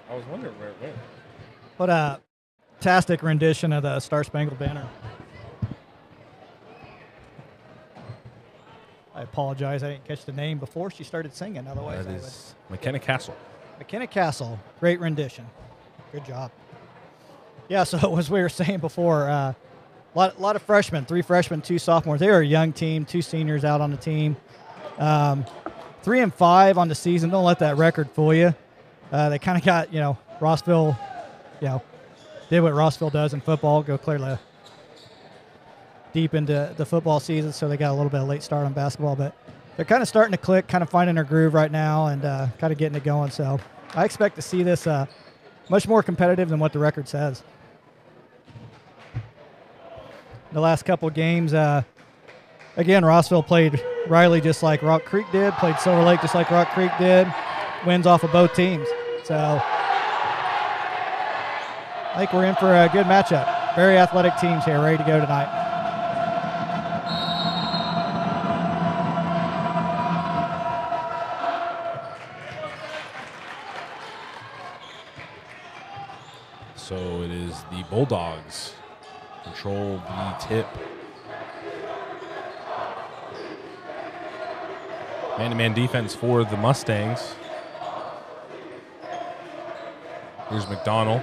I was wondering where it went. What a fantastic rendition of the Star Spangled Banner. I apologize, I didn't catch the name before she started singing. Otherwise, That is McKenna Castle. McKenna Castle, great rendition. Good job. Yeah, so as we were saying before, a lot of freshmen, 3 freshmen, 2 sophomores. They are a young team, 2 seniors out on the team. 3-5 on the season. Don't let that record fool you. They kind of got, Rossville, did what Rossville does in football, go clearly deep into the football season, so they got a little bit of late start on basketball, but they're kind of starting to click, kind of finding their groove right now and kind of getting it going. So I expect to see this much more competitive than what the record says. The last couple of games, again, Rossville played Riley just like Rock Creek did, played Silver Lake just like Rock Creek did, wins off of both teams. So I think we're in for a good matchup. Very athletic teams here, ready to go tonight. So it is the Bulldogs control the tip. Man-to-man defense for the Mustangs. Here's McDonald.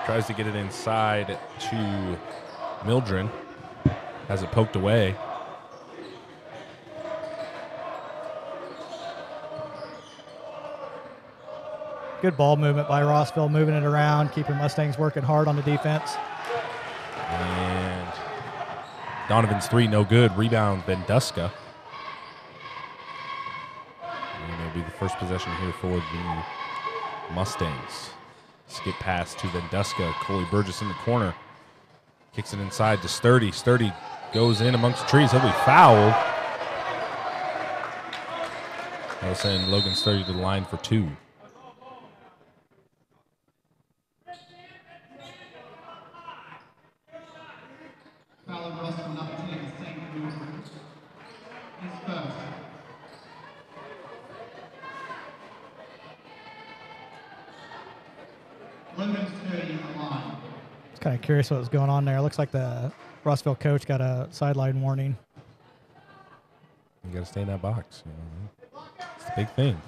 Tries to get it inside to Mildren. Has it poked away. Good ball movement by Rossville, moving it around, keeping Mustangs working hard on the defense. And Donovan's 3, no good. Rebound, Venduska. And it'll be the first possession here for the Mustangs. Skip pass to Venduska. Coley Burgess in the corner. Kicks it inside to Sturdy. Sturdy goes in amongst the trees. He'll be fouled. I was saying Logan Sturdy to the line for 2. Kind of curious what was going on there. Looks like the Rossville coach got a sideline warning. You got to stay in that box. It's the big thing.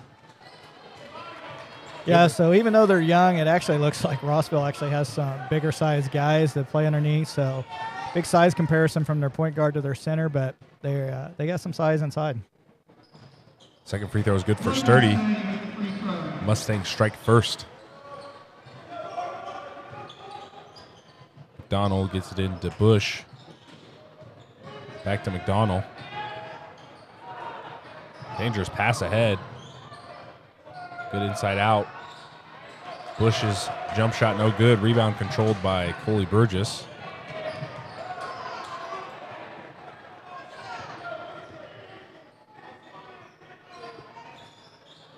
Yeah, so even though they're young, it actually looks like Rossville actually has some bigger size guys that play underneath. So big size comparison from their point guard to their center, but they got some size inside. Second free throw is good for Sturdy. Mustangs strike first. McDonald gets it into Bush. Back to McDonald. Dangerous pass ahead. Good inside out. Bush's jump shot no good. Rebound controlled by Coley Burgess.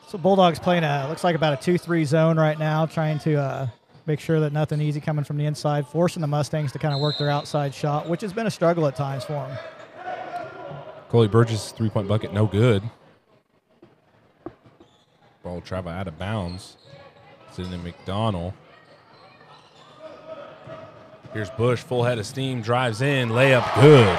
So Bulldogs playing looks like about a 2-3 zone right now, trying to make sure that nothing easy coming from the inside, forcing the Mustangs to kind of work their outside shot, which has been a struggle at times for them. Coley Burgess' three-point bucket, no good. Ball will travel out of bounds. It's in to McDonald. Here's Bush, full head of steam, drives in, layup good.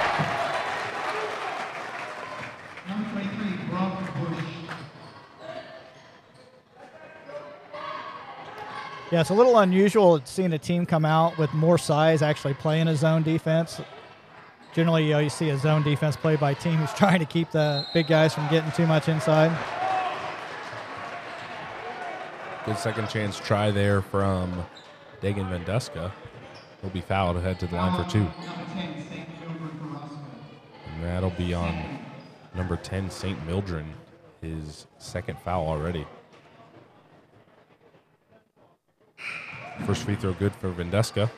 Yeah, it's a little unusual seeing a team come out with more size actually playing a zone defense. Generally, you see a zone defense played by a team who's trying to keep the big guys from getting too much inside. Good second chance try there from Dagan Venduska. He'll be fouled, head to the line for 2. And that'll be on number 10, St. Mildred, his second foul already. First free throw good for Venduska.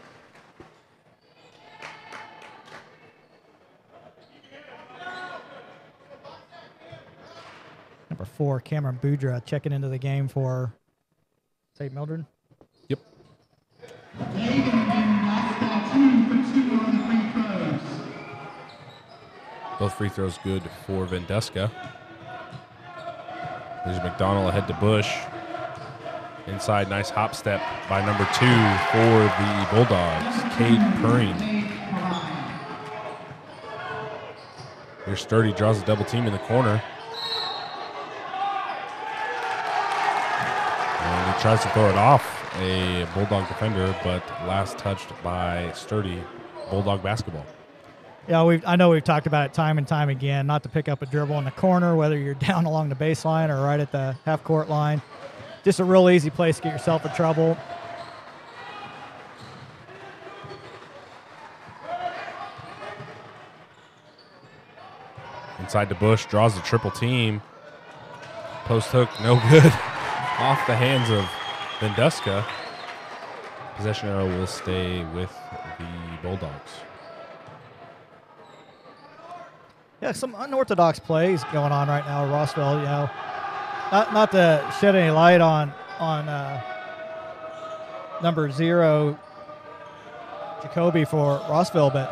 Number 4, Cameron Boudra checking into the game for St. Mildred. Yep. Both free throws good for Venduska. There's McDonald ahead to Bush. Inside, nice hop step by number 2 for the Bulldogs, Cade Purring. Here's Sturdy, draws a double team in the corner. And he tries to throw it off a Bulldog defender, but last touched by Sturdy, Bulldog basketball. Yeah, I know we've talked about it time and time again, not to pick up a dribble in the corner, whether you're down along the baseline or right at the half-court line. Just a real easy place to get yourself in trouble. Inside to Bush, draws a triple team. Post hook, no good. Off the hands of Venduska. Possession arrow will stay with the Bulldogs. Yeah, some unorthodox plays going on right now at Rossville, you know. Not to shed any light on number 0, Jacoby for Rossville, but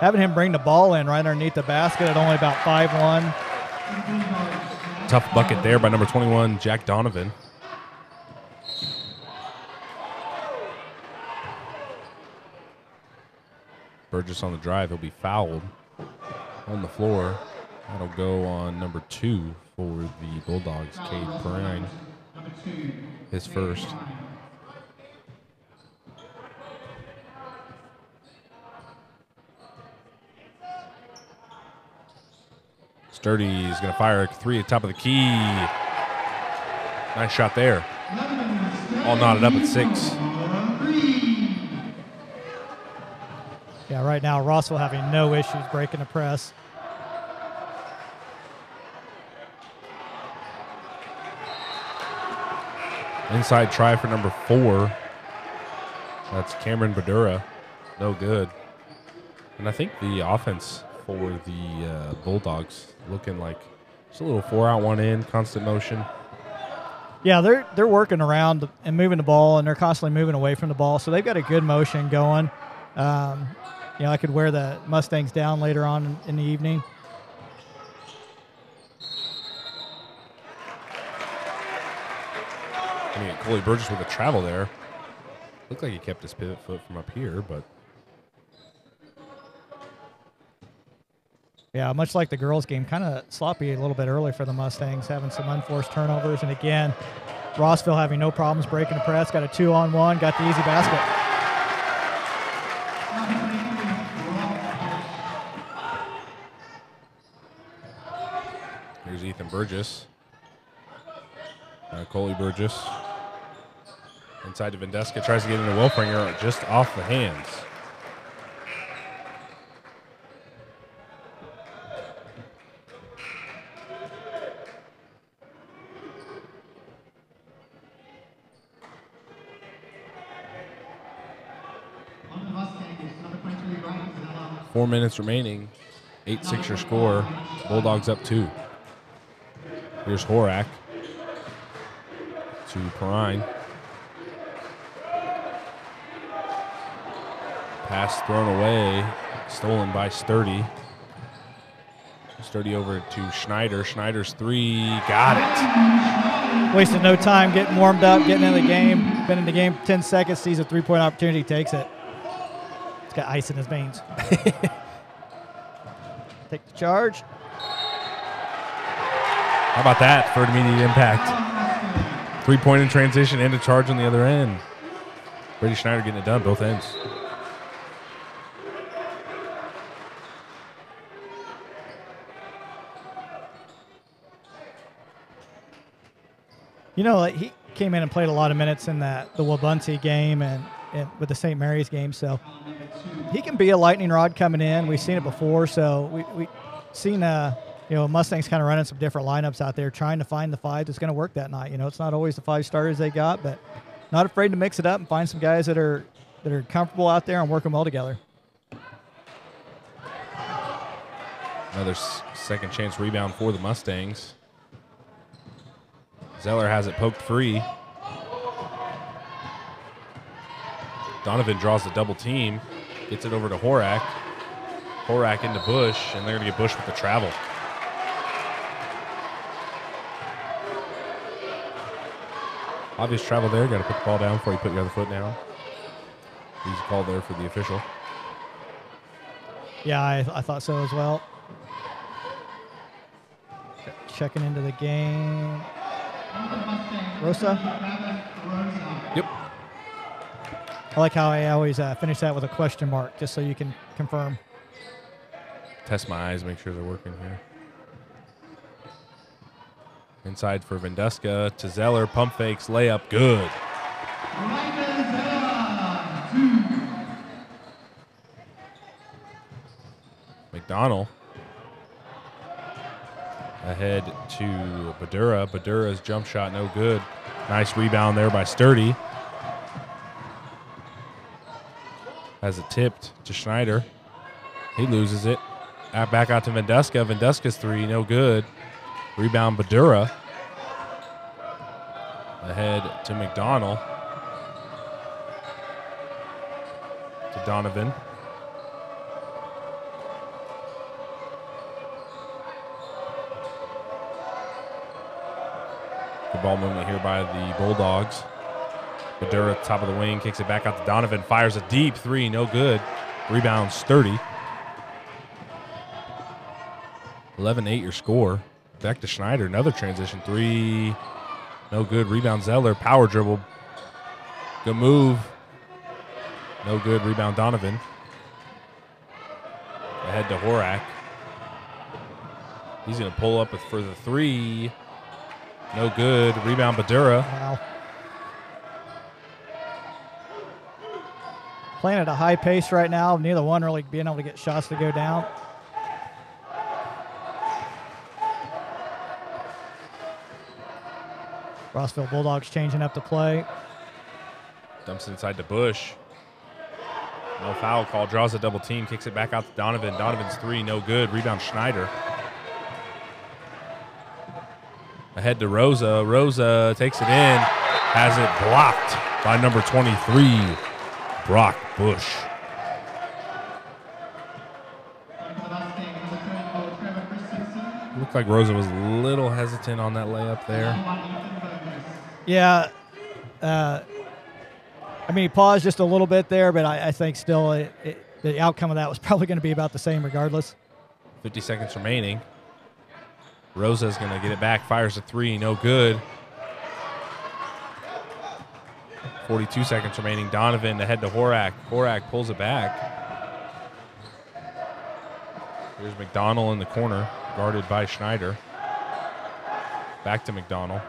having him bring the ball in right underneath the basket at only about 5'1". Tough bucket there by number 21, Jack Donovan. Burgess on the drive. He'll be fouled on the floor. That'll go on number 2 for the Bulldogs, Cade Perrine, his first. Sturdy is going to fire a 3 at top of the key. Nice shot there. All knotted up at 6. Yeah, right now Rossville having no issues breaking the press. Inside try for number 4. That's Cameron Badura. No good. And I think the offense for the Bulldogs looking like just a little 4-out, 1-in, constant motion. Yeah, they're working around and moving the ball, and they're constantly moving away from the ball. So they've got a good motion going. You know, I could wear the Mustangs down later on in the evening. I mean, Coley Burgess with a travel there. Looked like he kept his pivot foot from up here, but. Yeah, much like the girls' game, kind of sloppy a little bit early for the Mustangs, having some unforced turnovers. And again, Rossville having no problems breaking the press, got a 2-on-1, got the easy basket. Here's Ethan Burgess. Coley Burgess. Inside to Venduska, tries to get into Wilfinger, just off the hands. Four minutes remaining. 8-6 your score. Bulldogs up 2. Here's Horak to Perrine. Pass thrown away, stolen by Sturdy. Sturdy over to Schneider. Schneider's 3, got it. Wasted no time getting warmed up, getting in the game. Been in the game 10 seconds, sees a 3-point opportunity, takes it. It's got ice in his veins. Take the charge. How about that for an immediate impact? 3-point in transition and a charge on the other end. Brady Schneider getting it done, both ends. You know, like, he came in and played a lot of minutes in the Wabunsie game and with the St. Mary's game, so he can be a lightning rod coming in. We've seen it before, so we've seen Mustangs kind of running some different lineups out there, trying to find the five that's going to work that night. You know, it's not always the 5 starters they got, but not afraid to mix it up and find some guys that are comfortable out there and working well together. Another second chance rebound for the Mustangs. Zeller has it poked free. Donovan draws the double team, gets it over to Horak. Horak into Bush, and they're going to get Bush with the travel. Obvious travel there. Got to put the ball down before you put your other foot down. Easy call there for the official. Yeah, I thought so as well. Checking into the game. Rosa? Yep. I like how I always finish that with a question mark, just so you can confirm. Test my eyes, make sure they're working here. Inside for Venduska to Zeller, pump fakes, layup, good. McDonald ahead to Badura. Badura's jump shot, no good. Nice rebound there by Sturdy. Has it tipped to Schneider. He loses it. Back out to Venduska. Venduska's 3, no good. Rebound Badura. Ahead to McDonald. To Donovan. Good ball movement here by the Bulldogs. Badura at the top of the wing, kicks it back out to Donovan, fires a deep 3, no good. Rebound Sturdy. 11-8 your score. Back to Schneider, another transition 3, no good. Rebound Zeller, power dribble. Good move. No good. Rebound Donovan. Ahead to Horak. He's going to pull up for the 3. No good. Rebound Badura. Wow. Playing at a high pace right now. Neither one really being able to get shots to go down. Rossville Bulldogs changing up the play. Dumps inside to Bush. No foul call. Draws a double team. Kicks it back out to Donovan. Donovan's 3. No good. Rebound Schneider. Ahead to Rosa. Rosa takes it in. Has it blocked by number 23, Brock Bush. Looked like Rosa was a little hesitant on that layup there. Yeah. I mean, he paused just a little bit there, but I think still the outcome of that was probably going to be about the same regardless. 50 seconds remaining. Rosa's going to get it back, fires a 3, no good. 42 seconds remaining. Donovan ahead to Horak. Horak pulls it back. Here's McDonald in the corner, guarded by Schneider. Back to McDonald.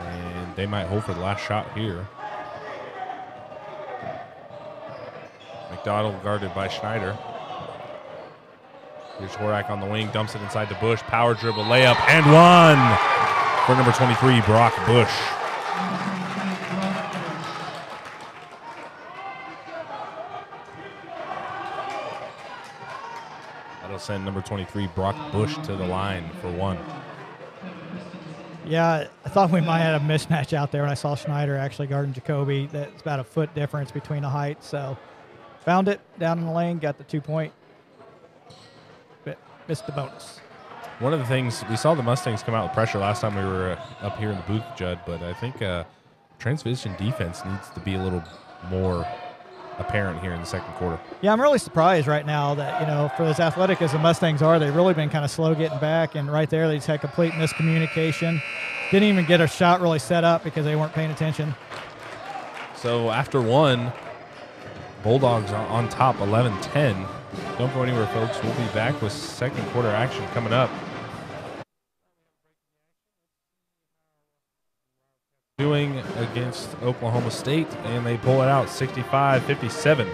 And they might hold for the last shot here. McDonald guarded by Schneider. Here's Horak on the wing, dumps it inside the Bush. Power dribble, layup, and one for number 23, Brock Bush. That'll send number 23, Brock Bush, to the line for 1. Yeah, I thought we might have a mismatch out there when I saw Schneider actually guarding Jacoby. That's about a foot difference between the heights. So found it down in the lane, got the 2-point, but missed the bonus. One of the things, we saw the Mustangs come out with pressure last time we were up here in the booth, Judd, but I think transition defense needs to be a little more apparent here in the second quarter. Yeah, I'm really surprised right now that, you know, for as athletic as the Mustangs are, they've really been kind of slow getting back. And right there, they just had complete miscommunication. Didn't even get a shot really set up because they weren't paying attention. So after one, Bulldogs on top 11-10. Don't go anywhere, folks. We'll be back with second quarter action coming up. Doing against Oklahoma State, and they pull it out 65-57.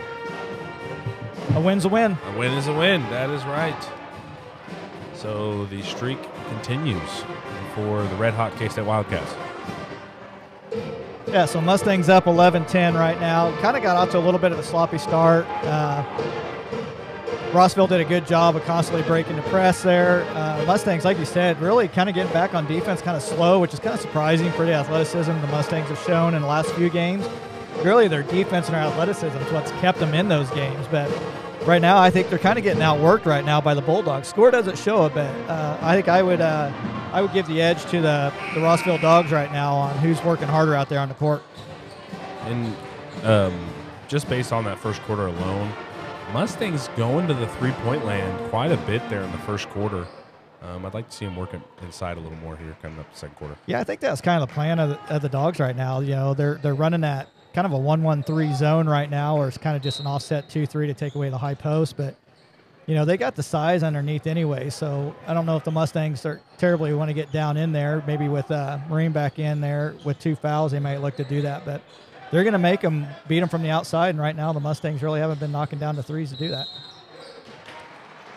A win's a win. A win is a win. That is right. So the streak continues for the red-hot K-State Wildcats. Yeah, so Mustangs up 11-10 right now. Kind of got out to a little bit of a sloppy start. Rossville did a good job of constantly breaking the press there. Mustangs, like you said, really kind of getting back on defense kind of slow, which is kind of surprising for the athleticism the Mustangs have shown in the last few games. Really, their defense and their athleticism is what's kept them in those games. But right now, I think they're kind of getting outworked right now by the Bulldogs. Score doesn't show it, but I think I would give the edge to the Rossville Dogs right now on who's working harder out there on the court. And just based on that first quarter alone, Mustangs going to the three-point land quite a bit there in the first quarter. I'd like to see them working inside a little more here coming up the second quarter. Yeah, I think that's kind of the plan of the Dogs right now. You know, they're running that kind of a 1-1-3 zone right now, or it's kind of just an offset 2-3 to take away the high post. But, you know, they got the size underneath anyway, so I don't know if the Mustangs are terribly want to get down in there. Maybe with Marine back in there with 2 fouls, they might look to do that. But they're going to make them beat them from the outside, and right now the Mustangs really haven't been knocking down the threes to do that.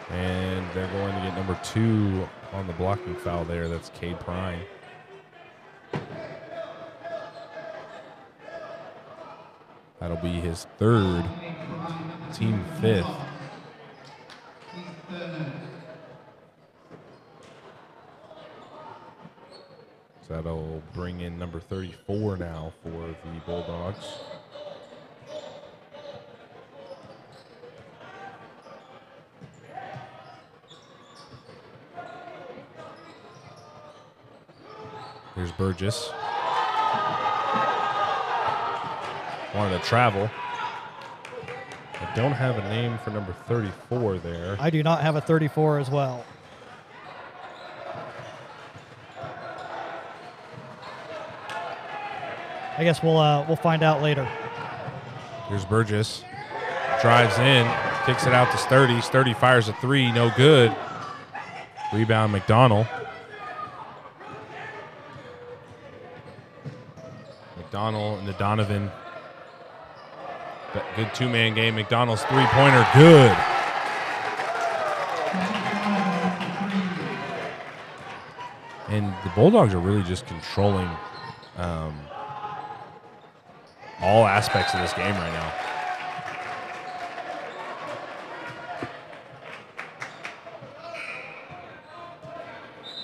And they're going to get number 2 on the blocking foul there. That's Cade Prime. That'll be his 3rd, team 5th. So that'll bring in number 34 now for the Bulldogs. Here's Burgess. Wanted to travel. I don't have a name for number 34 there. I do not have a 34 as well. I guess we'll find out later. Here's Burgess. Drives in, kicks it out to Sturdy. Sturdy fires a 3, no good. Rebound McDonald. McDonald and the Donovan. Good 2-man game. McDonald's 3-pointer, good. And the Bulldogs are really just controlling all aspects of this game right now.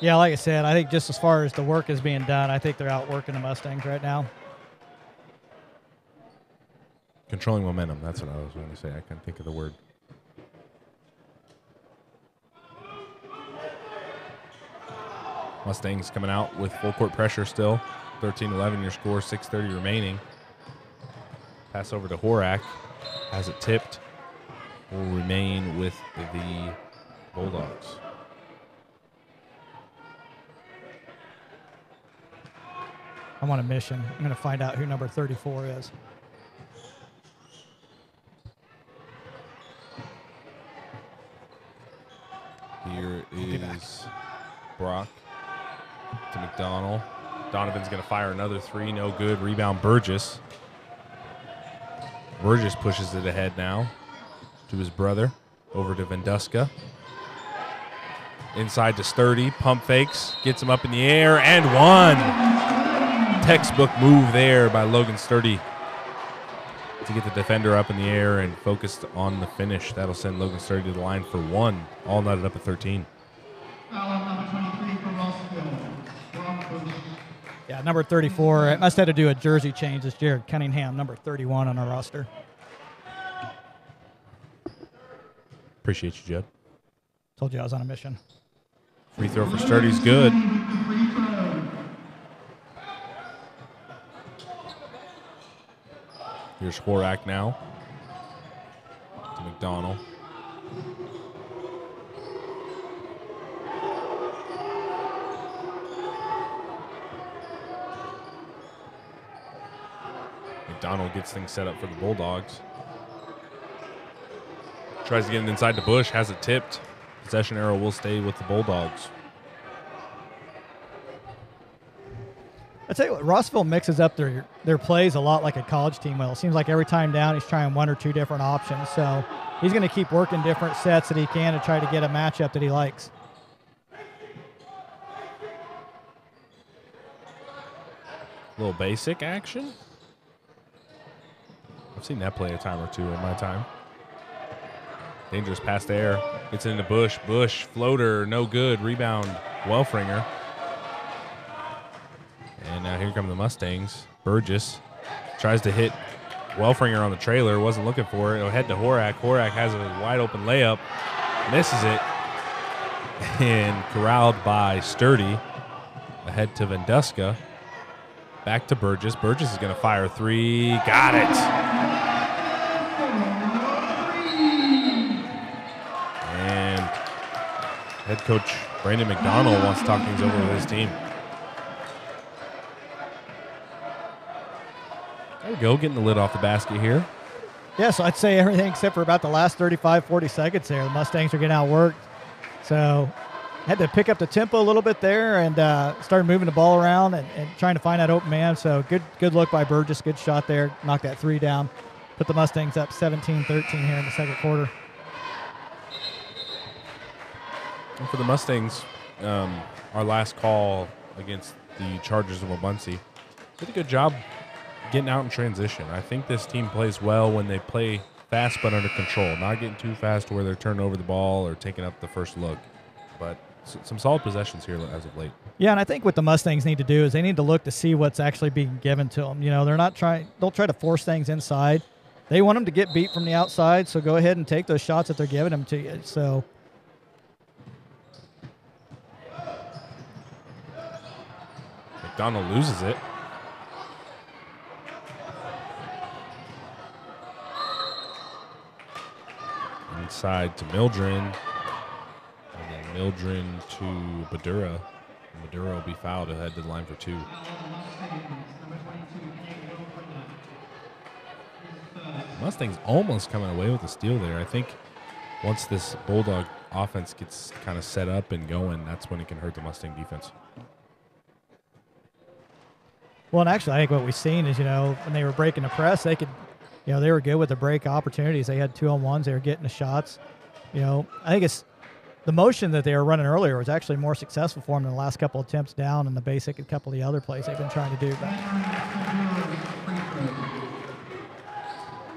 Yeah, like I said, I think just as far as the work is being done, I think they're outworking the Mustangs right now. Controlling momentum, that's what I was going to say. I couldn't think of the word. Mustangs coming out with full court pressure still. 13-11 your score, 6:30 remaining. Pass over to Horak. Has it tipped. Will remain with the Bulldogs. I'm on a mission. I'm going to find out who number 34 is. Here is Brock to McDonald. Donovan's going to fire another 3, no good. Rebound Burgess. Burgess pushes it ahead now to his brother. Over to Venduska. Inside to Sturdy. Pump fakes. Gets him up in the air and one. Textbook move there by Logan Sturdy to get the defender up in the air and focused on the finish. That'll send Logan Sturdy to the line for 1. All knotted up at 13. Yeah, number 34. It must have to do a jersey change. It's Jared Cunningham, number 31 on our roster. Appreciate you, Judd. Told you I was on a mission. Free throw for Sturdy's good. Here's Horak now. McDonald. McDonald gets things set up for the Bulldogs. Tries to get it inside the bush, has it tipped. Possession arrow will stay with the Bulldogs. I tell you what, Rossville mixes up their plays a lot like a college team will. It seems like every time down he's trying one or two different options. So he's going to keep working different sets that he can to try to get a matchup that he likes. Little basic action. I've seen that play a time or two in my time. Dangerous pass there. Gets it in the bush. Bush, floater, no good. Rebound, Welfringer. And now here come the Mustangs. Burgess tries to hit Welfringer on the trailer. Wasn't looking for it. It'll head to Horak. Horak has a wide open layup. Misses it. And corralled by Sturdy. Ahead to Vanduska. Back to Burgess. Burgess is going to fire three. Got it. And head coach Brandon McDonald wants to talk things over with his team. There we go, getting the lid off the basket here. Yeah, so I'd say everything except for about the last 35, 40 seconds there. The Mustangs are getting outworked. So had to pick up the tempo a little bit there and started moving the ball around and trying to find that open man. So good look by Burgess, good shot there. Knocked that three down. Put the Mustangs up 17-13 here in the second quarter. And for the Mustangs, our last call against the Chargers of Wabaunsee, did a good job getting out in transition. I think this team plays well when they play fast but under control, not getting too fast to where they're turning over the ball or taking up the first look. But some solid possessions here as of late. Yeah, and I think what the Mustangs need to do is they need to look to see what's actually being given to them. You know, don't try to force things inside. They want them to get beat from the outside, so go ahead and take those shots that they're giving them to you. So McDonald loses it. Inside to Mildren. And then Mildren to Badura. Badura will be fouled ahead to the line for two. Mustangs almost coming away with a steal there. I think once this Bulldog offense gets kind of set up and going, that's when it can hurt the Mustang defense. Well, and actually, I think what we've seen is, when they were breaking the press, they could, they were good with the break opportunities. They had 2-on-1s. They were getting the shots. I think it's the motion that they were running earlier was actually more successful for them than the last couple of attempts down and the basic and a couple of the other plays they've been trying to do. But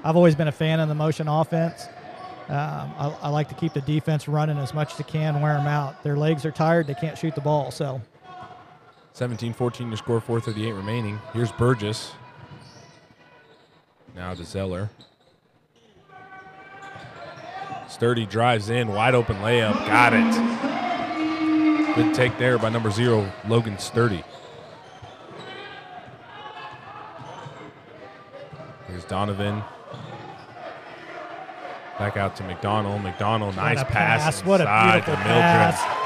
I've always been a fan of the motion offense. I like to keep the defense running as much as they can, wear them out. Their legs are tired. They can't shoot the ball, so. 17-14 to score, 4:38 remaining. Here's Burgess. Now to Zeller. Sturdy drives in, wide open layup, got it. Good take there by number 0, Logan Sturdy. Here's Donovan. Back out to McDonald. McDonald, nice pass. What a beautiful pass.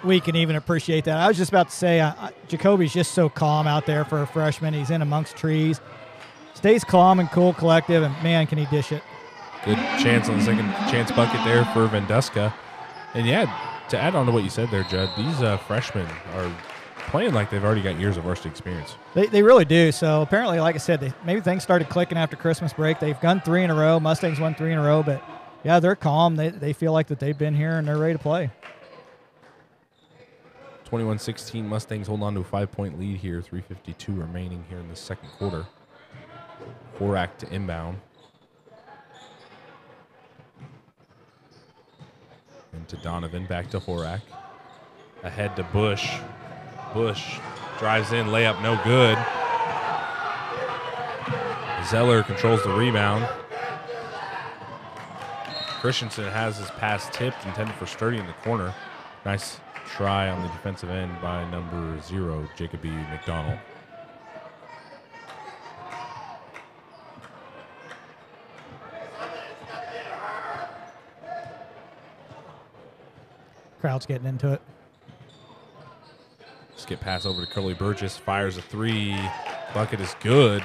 We can even appreciate that. I was just about to say, Jacoby's just so calm out there for a freshman. He's in amongst trees. Stays calm and cool, collective, and, man, can he dish it. Good chance on the second chance bucket there for Vanduska. And, yeah, to add on to what you said there, Judd, these freshmen are playing like they've already got years of varsity experience. They really do. So, apparently, like I said, maybe things started clicking after Christmas break. They've won 3 in a row. Mustangs won 3 in a row. But, yeah, they're calm. They feel like that they've been here and they're ready to play. 21-16, Mustangs hold on to a 5-point lead here. 3:52 remaining here in the second quarter. Horak to inbound. And to Donovan, back to Horak. Ahead to Bush. Bush drives in, layup no good. Zeller controls the rebound. Christensen has his pass tipped, intended for Sturdy in the corner. Nice try on the defensive end by number 0, Jacoby McDonald. Crowd's getting into it. Skip pass over to Coley Burgess. Fires a three. Bucket is good.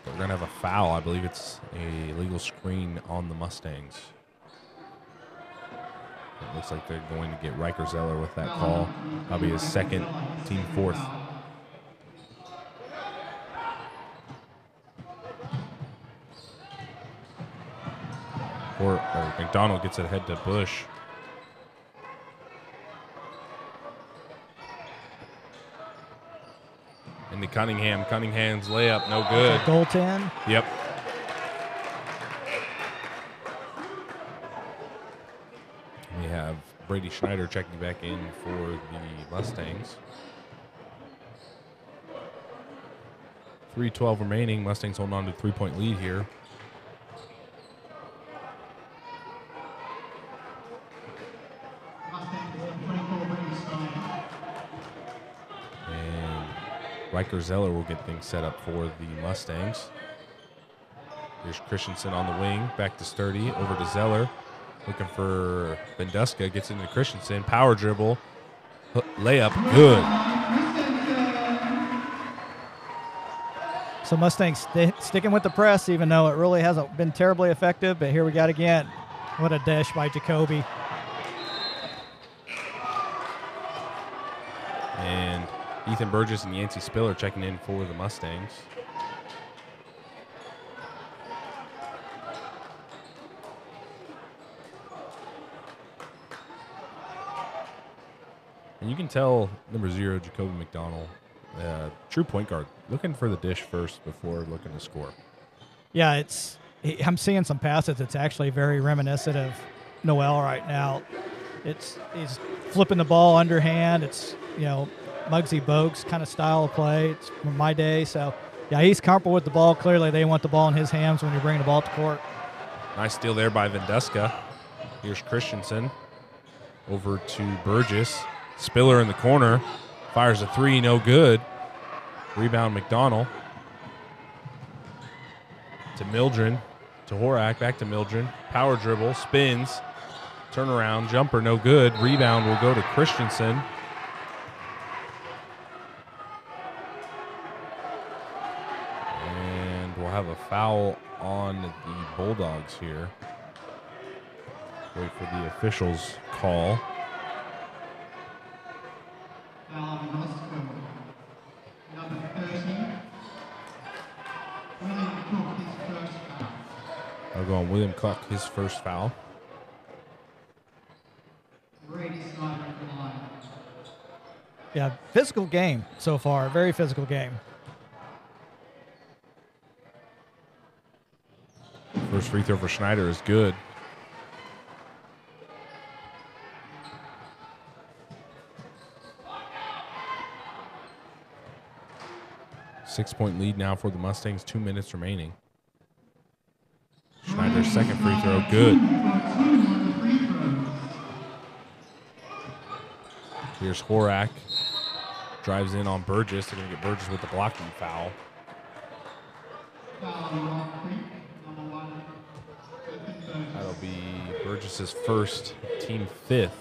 But we're going to have a foul. I believe it's a legal screen on the Mustangs. It looks like they're going to get Riker Zeller with that call. That'll be his second, team fourth. Or McDonald gets it ahead to Bush. Into Cunningham. Cunningham's layup, no good. Goaltend. Yep. We have Brady Schneider checking back in for the Mustangs. 3:12 remaining. Mustangs holding on to a 3-point lead here. And Riker Zeller will get things set up for the Mustangs. Here's Christensen on the wing. Back to Sturdy. Over to Zeller. Looking for Venduska. Gets into Christensen. Power dribble. Layup. Good. So Mustangs sticking with the press, even though it really hasn't been terribly effective. But here we got again. What a dish by Jacoby. And Ethan Burgess and Yancey Spiller checking in for the Mustangs. And you can tell number 0, Jacoby McDonald, true point guard, looking for the dish first before looking to score. Yeah, I'm seeing some passes. It's actually very reminiscent of Noel right now. He's flipping the ball underhand. It's, Muggsy Bogues kind of style of play. It's from my day. So, yeah, he's comfortable with the ball. Clearly, they want the ball in his hands when you're bringing the ball to court. Nice steal there by Venduska. Here's Christensen. Over to Burgess. Spiller in the corner. Fires a three, no good. Rebound McDonald. To Mildren. To Horak, back to Mildren. Power dribble, spins. Turnaround, jumper, no good. Rebound will go to Christensen. And we'll have a foul on the Bulldogs here. Wait for the officials' call. I'll go on William Cook, his first foul. Yeah, physical game so far. Very physical game. First free throw for Schneider is good. Six-point lead now for the Mustangs, 2 minutes remaining. Schneider's second free throw, good. Here's Horak. Drives in on Burgess. They're going to get Burgess with the blocking foul. That'll be Burgess's first, team fifth.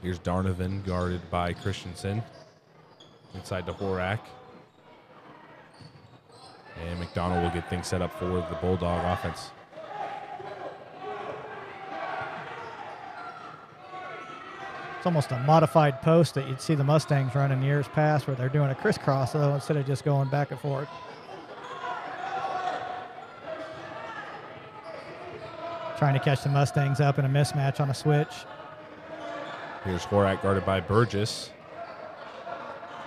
Here's Darnovan guarded by Christensen. Inside to Horak. And McDonald will get things set up for the Bulldog offense. It's almost a modified post that you'd see the Mustangs run in years past, where they're doing a crisscross, though, instead of just going back and forth. Trying to catch the Mustangs up in a mismatch on a switch. Here's Horak guarded by Burgess.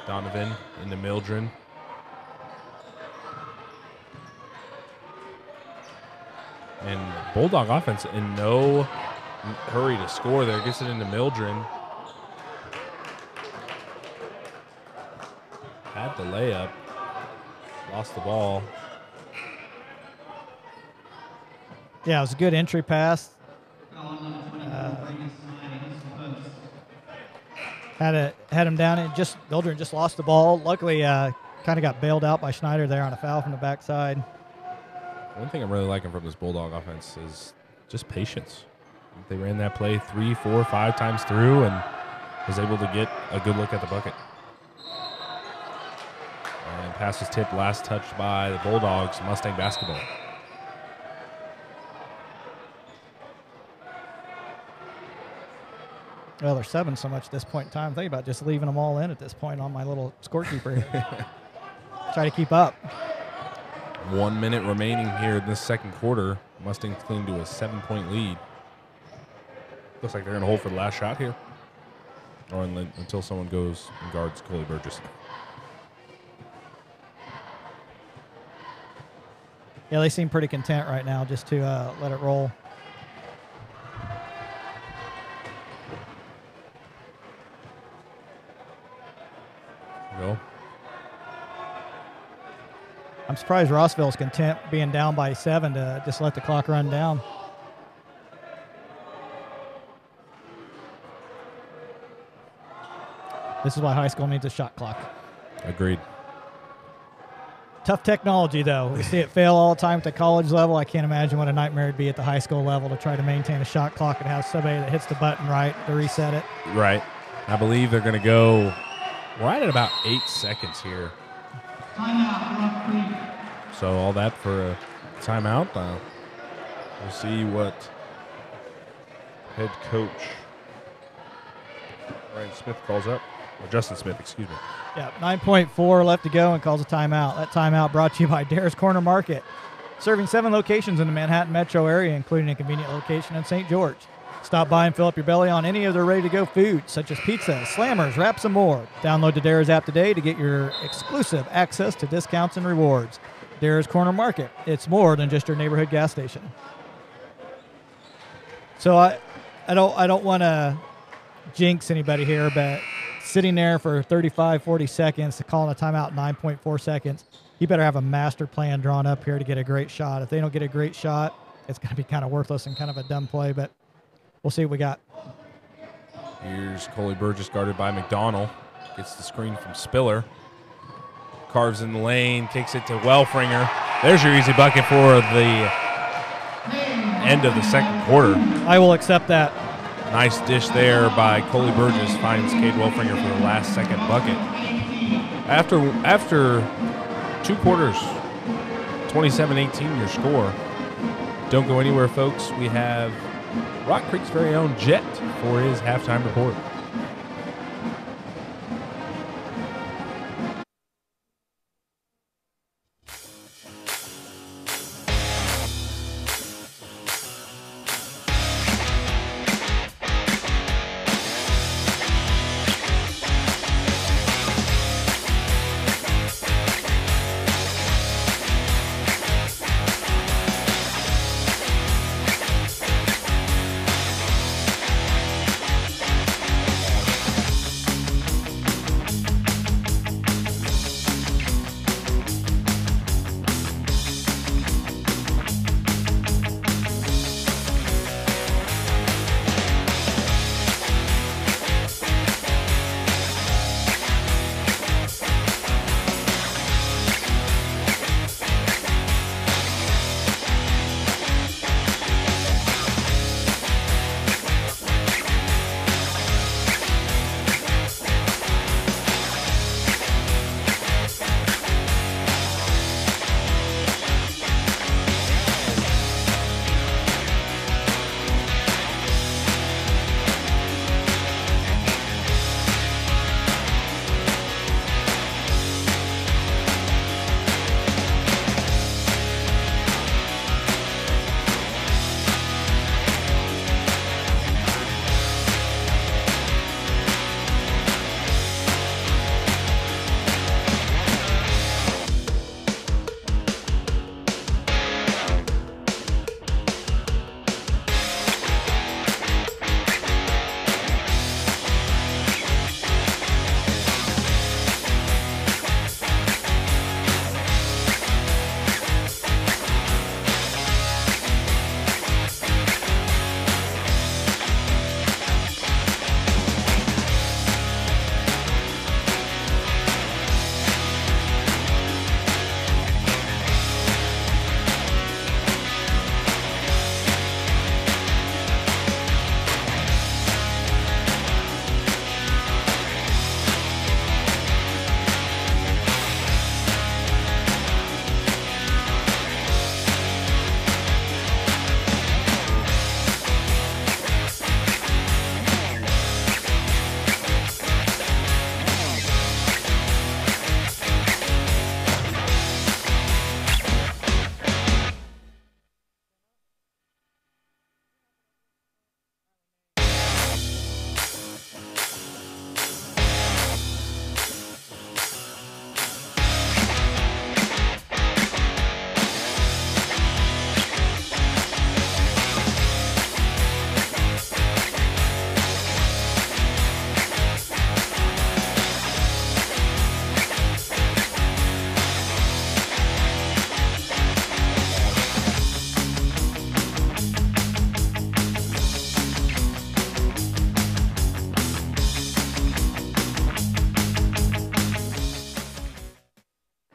Donovan into Mildren. And Bulldog offense in no hurry to score there. Gets it into Mildren. Had the layup. Lost the ball. Yeah, it was a good entry pass. Had him down, and Mildren just lost the ball. Luckily, kind of got bailed out by Schneider there on a foul from the backside. One thing I'm really liking from this Bulldog offense is just patience. They ran that play 3, 4, 5 times through and was able to get a good look at the bucket. And pass was tipped, last touched by the Bulldogs, Mustang basketball. Well, they're subbing so much at this point in time. Think about just leaving them all in at this point on my little scorekeeper here. Try to keep up. 1 minute remaining here in this second quarter. Mustangs cling to a 7-point lead. Looks like they're going to hold for the last shot here. Or until someone goes and guards Coley Burgess. Yeah, they seem pretty content right now just to let it roll. Go. I'm surprised Rossville's content being down by 7 to just let the clock run down. This is why high school needs a shot clock. Agreed. Tough technology, though. We see it fail all the time at the college level. I can't imagine what a nightmare it'd be at the high school level to try to maintain a shot clock and have somebody that hits the button right to reset it. Right. I believe they're going to go right at about 8 seconds here. Timeout, Rock Creek. So all that for a timeout. We'll see what head coach Ryan Smith calls up. Or Justin Smith, excuse me. Yeah, 9.4 left to go and calls a timeout. That timeout brought to you by Dare's Corner Market, serving 7 locations in the Manhattan metro area, including a convenient location in St. George. Stop by and fill up your belly on any of their ready-to-go foods, such as pizza, slammers, wraps, and more. Download the Dare's app today to get your exclusive access to discounts and rewards. Dare's Corner Market. It's more than just your neighborhood gas station. So I don't want to jinx anybody here, but sitting there for 35, 40 seconds to call a timeout 9.4 seconds, you better have a master plan drawn up here to get a great shot. If they don't get a great shot, it's going to be kind of worthless and kind of a dumb play, but we'll see what we got. Here's Coley Burgess guarded by McDonald. Gets the screen from Spiller. Carves in the lane, kicks it to Welfringer. There's your easy bucket for the end of the second quarter. I will accept that. Nice dish there by Coley Burgess. Finds Cade Welfringer for the last second bucket. After 2 quarters, 27-18 your score. Don't go anywhere, folks. We have Rock Creek's very own Jet for his halftime report.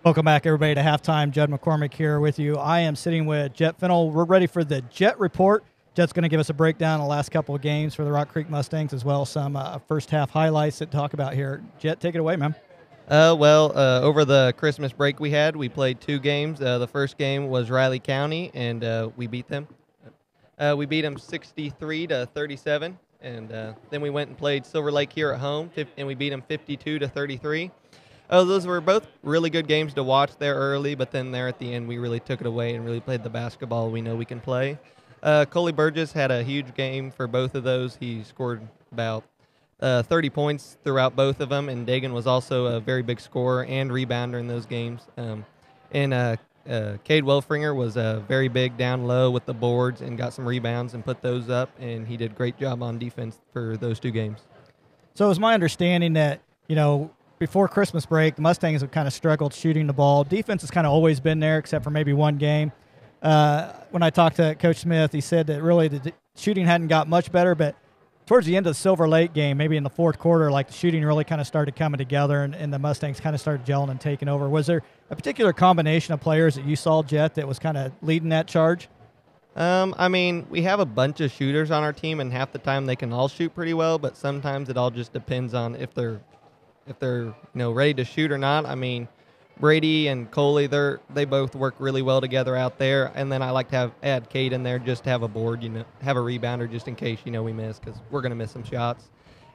Welcome back, everybody, to halftime. Judd McCormick here with you. I am sitting with Jet Fennell. We're ready for the Jet Report. Jet's going to give us a breakdown of the last couple of games for the Rock Creek Mustangs, as well as some first-half highlights to talk about here. Jet, take it away, man. Over the Christmas break we had, we played 2 games. The first game was Riley County, and we beat them. We beat them 63-37, and then we went and played Silver Lake here at home, and we beat them 52-33. Those were both really good games to watch there early, but then there at the end we really took it away and really played the basketball we know we can play. Coley Burgess had a huge game for both of those. He scored about 30 points throughout both of them, and Dagan was also a very big scorer and rebounder in those games. Cade Welfringer was very big down low with the boards and got some rebounds and put those up, and he did a great job on defense for those 2 games. So it was my understanding that, before Christmas break, the Mustangs have kind of struggled shooting the ball. Defense has kind of always been there, except for maybe one game. When I talked to Coach Smith, he said that really the shooting hadn't got much better, but towards the end of the Silver Lake game, maybe in the fourth quarter, like the shooting really kind of started coming together and the Mustangs kind of started gelling and taking over. Was there a particular combination of players that you saw, Jet, that was kind of leading that charge? We have a bunch of shooters on our team, and half the time they can all shoot pretty well, but sometimes it all just depends on if they're ready to shoot or not. Brady and Coley, they both work really well together out there, and then I like to add Kate in there just to have a board, have a rebounder just in case we miss, because we're going to miss some shots.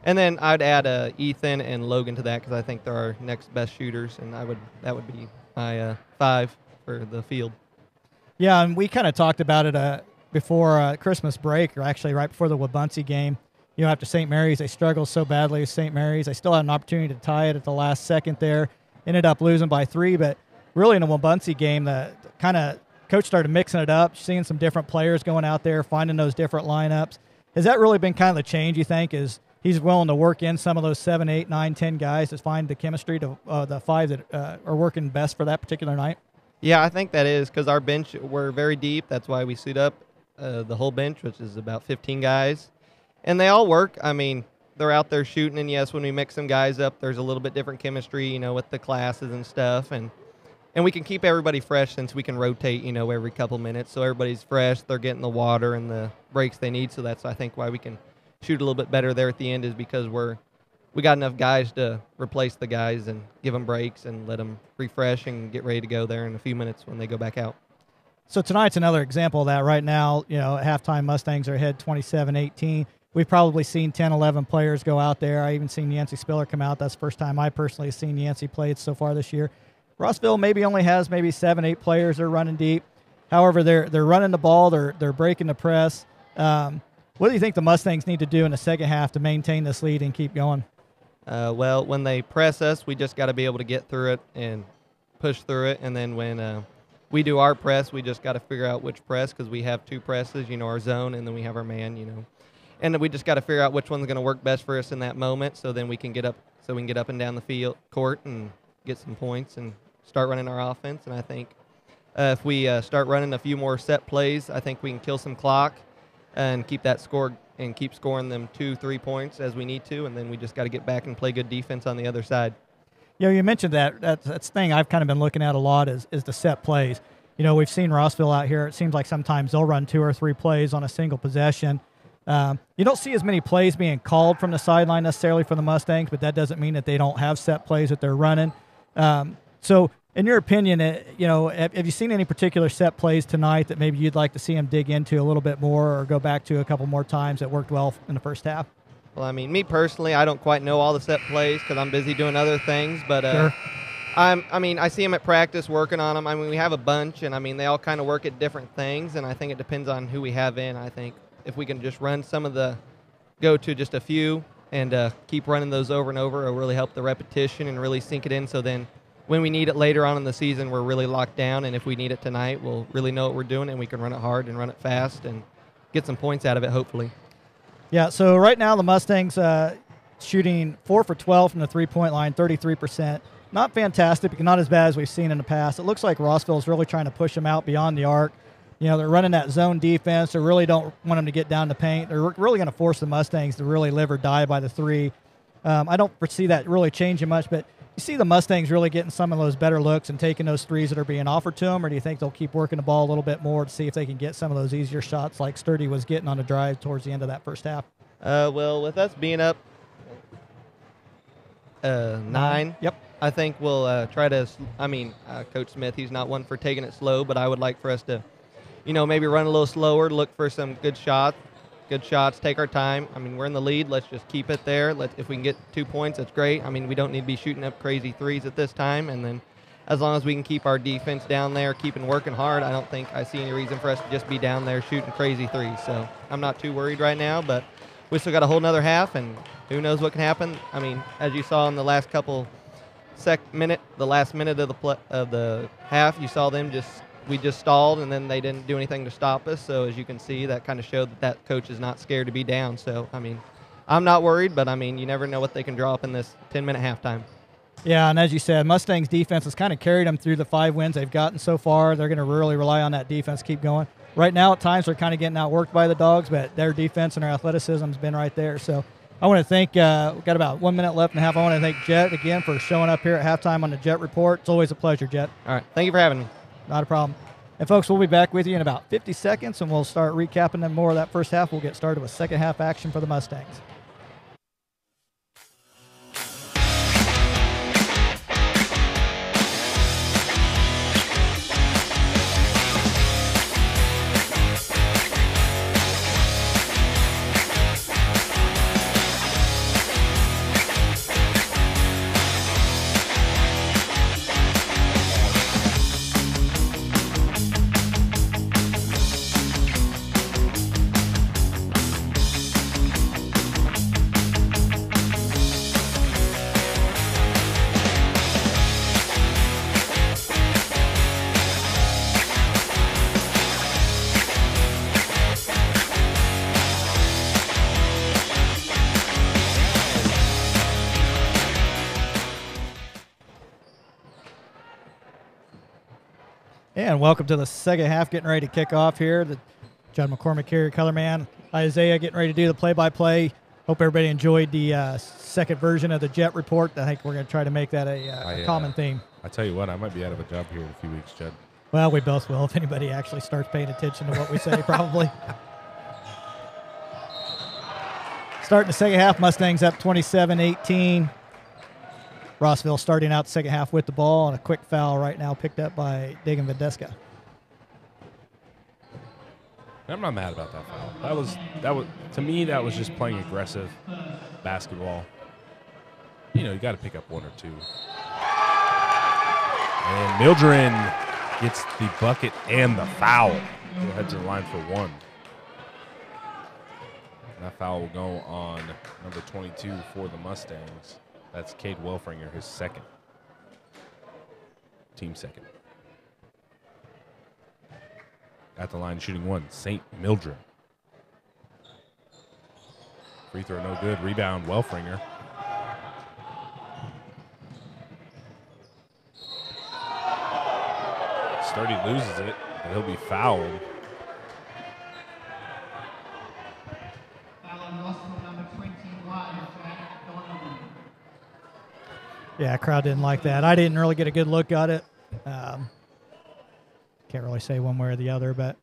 And then I'd add Ethan and Logan to that, because I think they're our next best shooters, and that would be my 5 for the field. Yeah, and we kind of talked about it before Christmas break, or actually right before the Wabaunsee game. After St. Mary's, they struggled so badly with St. Mary's. They still had an opportunity to tie it at the last second there. Ended up losing by 3, but really in the Wabaunsee game, the kind of coach started mixing it up, seeing some different players going out there, finding those different lineups. Has that really been kind of the change, you think, is he's willing to work in some of those 7, 8, 9, 10 guys to find the chemistry to the 5 that are working best for that particular night? Yeah, I think that is, because our bench, we're very deep. That's why we suit up the whole bench, which is about 15 guys. And they all work. They're out there shooting, and yes, when we mix some guys up, there's a little bit different chemistry, with the classes and stuff. And we can keep everybody fresh since we can rotate, every couple minutes. So everybody's fresh. They're getting the water and the breaks they need. So that's, I think, why we can shoot a little bit better there at the end, is because we got enough guys to replace the guys and give them breaks and let them refresh and get ready to go there in a few minutes when they go back out. So tonight's another example of that. Right now, at halftime, Mustangs are ahead 27-18. We've probably seen 10, 11 players go out there. I even seen Yancey Spiller come out. That's the first time I personally have seen Yancey play so far this year. Rossville maybe only has 7, 8 players. They're running deep. However, they're running the ball. They're breaking the press. What do you think the Mustangs need to do in the second half to maintain this lead and keep going? When they press us, we just got to be able to get through it and push through it. And then when we do our press, we just got to figure out which press, because we have 2 presses, our zone, and then we have our man, And we just got to figure out which one's going to work best for us in that moment, so then we can get up and down the court and get some points and start running our offense. And I think if we start running a few more set plays, I think we can kill some clock and keep that score and keep scoring them 2-3 points as we need to, and then we just got to get back and play good defense on the other side. You mentioned that's the thing I've kind of been looking at a lot is the set plays. We've seen Rossville out here. It seems like sometimes they'll run 2 or 3 plays on a single possession. You don't see as many plays being called from the sideline necessarily for the Mustangs, but that doesn't mean that they don't have set plays that they're running. So in your opinion, have you seen any particular set plays tonight that maybe you'd like to see them dig into a little bit more or go back to a couple more times that worked well in the first half? Well, me personally, I don't quite know all the set plays because I'm busy doing other things, but sure. I see them at practice working on them. We have a bunch, and they all kind of work at different things, and I think it depends on who we have in. I think if we can just run go to just a few and keep running those over and over, it'll really help the repetition and really sink it in, so then when we need it later on in the season, we're really locked down, and if we need it tonight, we'll really know what we're doing, and we can run it hard and run it fast and get some points out of it, hopefully. Yeah, so right now the Mustangs shooting 4 for 12 from the three-point line, 33%. Not fantastic, but not as bad as we've seen in the past. It looks like Rossville is really trying to push them out beyond the arc. They're running that zone defense. They really don't want them to get down the paint. They're really going to force the Mustangs to really live or die by the 3. I don't foresee that really changing much, but you see the Mustangs really getting some of those better looks and taking those threes that are being offered to them, or do you think they'll keep working the ball a little bit more to see if they can get some of those easier shots like Sturdy was getting on the drive towards the end of that first half? Well, with us being up 9, Yep. I think we'll try to. Coach Smith, he's not one for taking it slow, but I would like for us to, maybe run a little slower, look for some good shots, take our time. I mean, we're in the lead. Let's just keep it there. If we can get 2 points, that's great. I mean, we don't need to be shooting up crazy threes at this time. And then as long as we can keep our defense down there, keeping working hard, I don't think I see any reason for us to just be down there shooting crazy threes. So I'm not too worried right now, but we still got a whole nother half, and who knows what can happen. I mean, as you saw in the last the last minute of the half, you saw them we just stalled, and then they didn't do anything to stop us. So as you can see, that kind of showed that coach is not scared to be down. So, I mean, I'm not worried, but, I mean, you never know what they can draw up in this 10-minute halftime. Yeah, and as you said, Mustangs defense has kind of carried them through the 5 wins they've gotten so far. They're going to really rely on that defense, keep going. Right now, at times, they're kind of getting outworked by the Dogs, but their defense and their athleticism has been right there. So I want to thank, we've got about 1 minute left and a half. I want to thank Jet again for showing up here at halftime on the Jet Report. It's always a pleasure, Jet. All right. Thank you for having me. Not a problem. And, folks, we'll be back with you in about 50 seconds, and we'll start recapping them more of that first half. We'll get started with second half action for the Mustangs. And welcome to the second half, getting ready to kick off here. The John McCormick here, color man. Isaiah getting ready to do the play-by-play. Hope everybody enjoyed the second version of the Jet Report. I think we're going to try to make that a common theme. I tell you what, I might be out of a job here in a few weeks, Jed. Well, we both will if anybody actually starts paying attention to what we say, probably. Starting the second half, Mustangs up 27-18. Rossville starting out the second half with the ball, and a quick foul right now picked up by Dagan Vendeska. I'm not mad about that foul. That was to me, that was just playing aggressive basketball. You got to pick up one or two. And Mildren gets the bucket and the foul. He'll head to the line for one. And that foul will go on number 22 for the Mustangs. That's Cade Welfringer, his second. Team second. At the line shooting one, St. Mildred. Free throw no good. Rebound, Welfringer. Sturdy loses it, but he'll be fouled. Yeah, crowd didn't like that. I didn't really get a good look at it. Can't really say one way or the other, but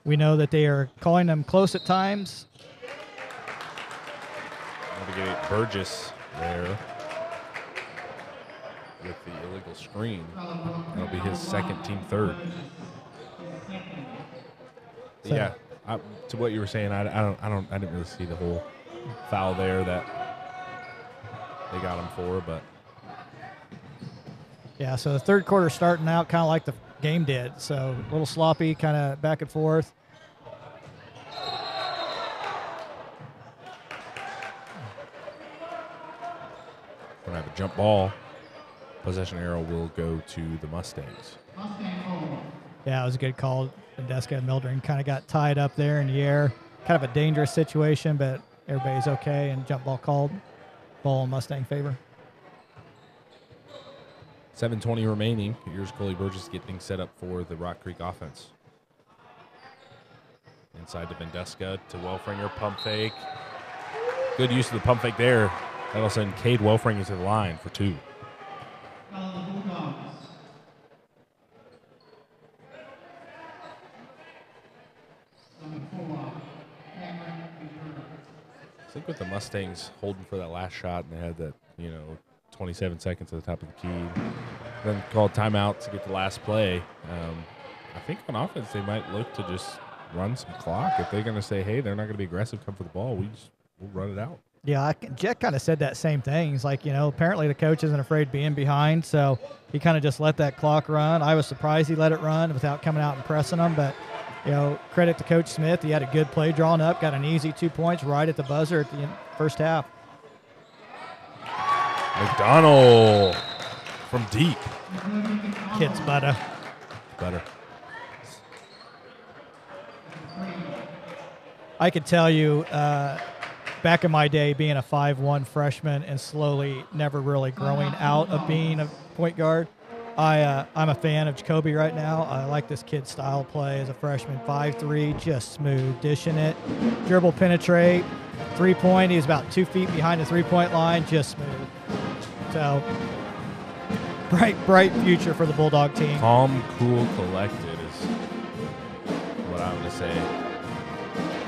we know that they are calling them close at times. Navigate Burgess there with the illegal screen. That'll be his second, team third. So, yeah, to what you were saying, I didn't really see the whole foul there that they got him for, but yeah. So the third quarter starting out kind of like the game did. So a little sloppy, kind of back and forth. Gonna have a jump ball. Possession arrow will go to the Mustangs. Yeah, it was a good call. Vendeska and Mildren kind of got tied up there in the air. Kind of a dangerous situation, but everybody's okay, and jump ball called. Ball in Mustang favor. 7:20 remaining. Here's Coley Burgess getting set up for the Rock Creek offense. Inside to Vendeska, to Welfringer, pump fake. Good use of the pump fake there. That'll send Cade Welfring into the line for 2. Rossville Bulldogs. Number 4, Cameron Ventura. I think with the Mustangs holding for that last shot, and they had that, 27 seconds at the top of the key, then called timeout to get the last play. I think on offense they might look to just run some clock. If they're going to say, hey, they're not going to be aggressive, come for the ball, we'll run it out. Yeah, Jet kind of said that same thing. He's like, apparently the coach isn't afraid being behind, so he kind of just let that clock run. I was surprised he let it run without coming out and pressing them, but, credit to Coach Smith. He had a good play drawn up, got an easy 2 points right at the buzzer at the first half. McDonald from deep. Kid's butter. Better. I could tell you, back in my day, being a 5'1" freshman and slowly never really growing out of being a point guard, I'm a fan of Jacoby right now. I like this kid's style of play as a freshman. 5'3", just smooth, dishing it, dribble, penetrate, 3-point. He's about 2 feet behind the 3-point line, just smooth. So, bright future for the Bulldog team. Calm, cool, collected is what I'm going to say.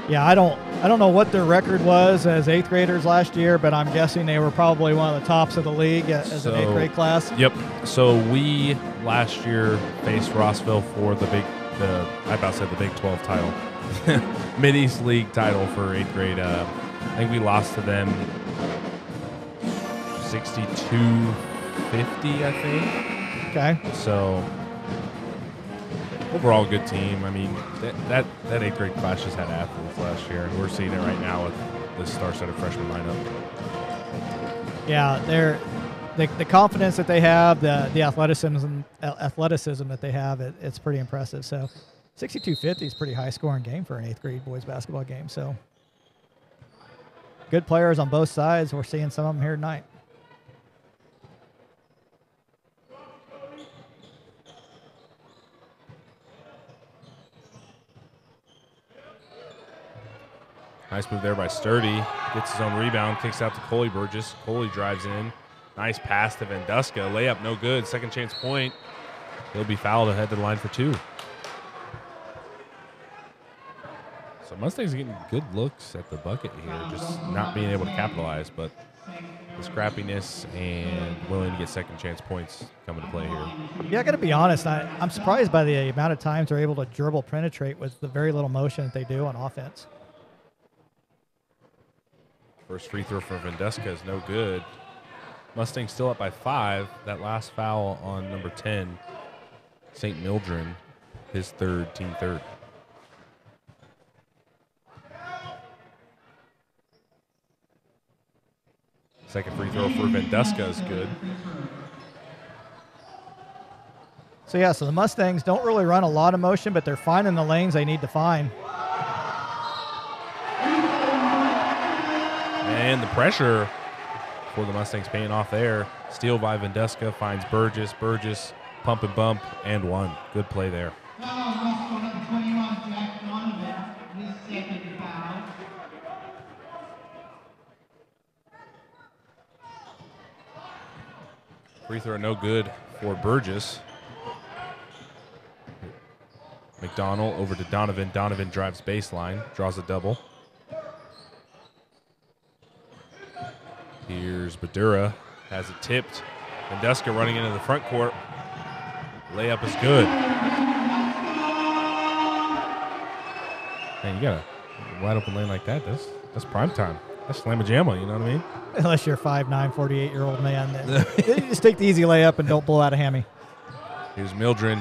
Yeah, I don't know what their record was as 8th graders last year, but I'm guessing they were probably one of the tops of the league as an 8th grade class. Yep. So we last year faced Rossville for the Big 12 title, Mid-East League title for 8th grade. I think we lost to them 62-50, I think. Okay. So overall, good team. I mean, that 8th grade class just had athletes last year, and we're seeing it right now with the star-studded freshman lineup. Yeah, the confidence that they have, the athleticism that they have, it's pretty impressive. So 62-50 is a pretty high-scoring game for an 8th grade boys basketball game. So good players on both sides. We're seeing some of them here tonight. Nice move there by Sturdy. Gets his own rebound, kicks out to Coley Burgess. Coley drives in. Nice pass to Vanduska. Layup no good. Second chance point. He'll be fouled ahead to the line for 2. So Mustangs are getting good looks at the bucket here, just not being able to capitalize, but the scrappiness and willing to get second chance points come into play here. Yeah, I got to be honest. I'm surprised by the amount of times they're able to dribble penetrate with the very little motion that they do on offense. First free throw for Vanduska is no good. Mustangs still up by 5. That last foul on number 10, St. Mildred, his team third. Second free throw for Vanduska is good. So the Mustangs don't really run a lot of motion, but they're finding the lanes they need to find. And the pressure for the Mustangs paying off there. Steal by Vanduska, finds Burgess. Burgess, pump and bump, and 1. Good play there. Foul, Rossville number 21, Jack Donovan, his second foul. Free throw no good for Burgess. McDonald over to Donovan. Donovan drives baseline, draws a double. Here's Badura, has it tipped. Vanduska running into the front court. Layup is good. Man, you got a wide open lane like that. That's prime time. That's slamma-jamma, you know what I mean? Unless you're a 5'9", 48-year-old man. Then you just take the easy layup and don't blow out a hammy. Here's Mildred.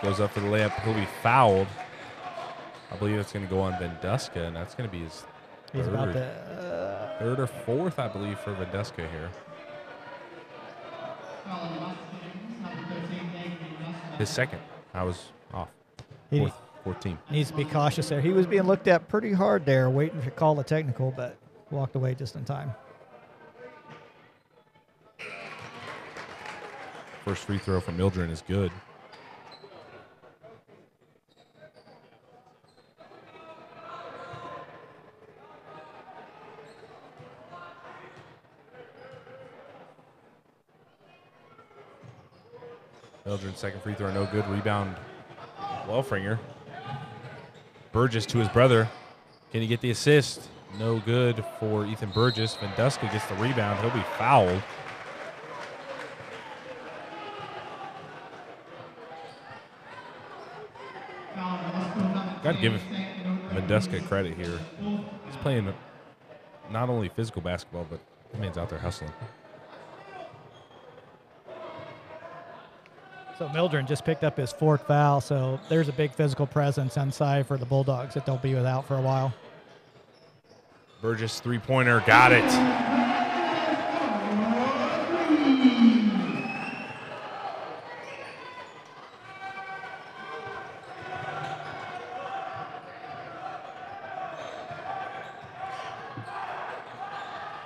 Goes up for the layup. He'll be fouled. I believe it's going to go on Vanduska, and that's going to be his He's third, about to, third or fourth, I believe, for Vanduska here. His second. I was off. Fourth team. Needs to be cautious there. He was being looked at pretty hard there, waiting to call the technical, but walked away just in time. First free throw from Mildred is good. Mildren's second free throw, no good. Rebound, Welfringer. Burgess to his brother. Can he get the assist? No good for Ethan Burgess. Vanduska gets the rebound. He'll be fouled. Got to give Vanduska credit here. He's playing not only physical basketball, but that man's out there hustling. So Mildred just picked up his 4th foul, so there's a big physical presence inside for the Bulldogs that they'll be without for a while. Burgess three-pointer, got it.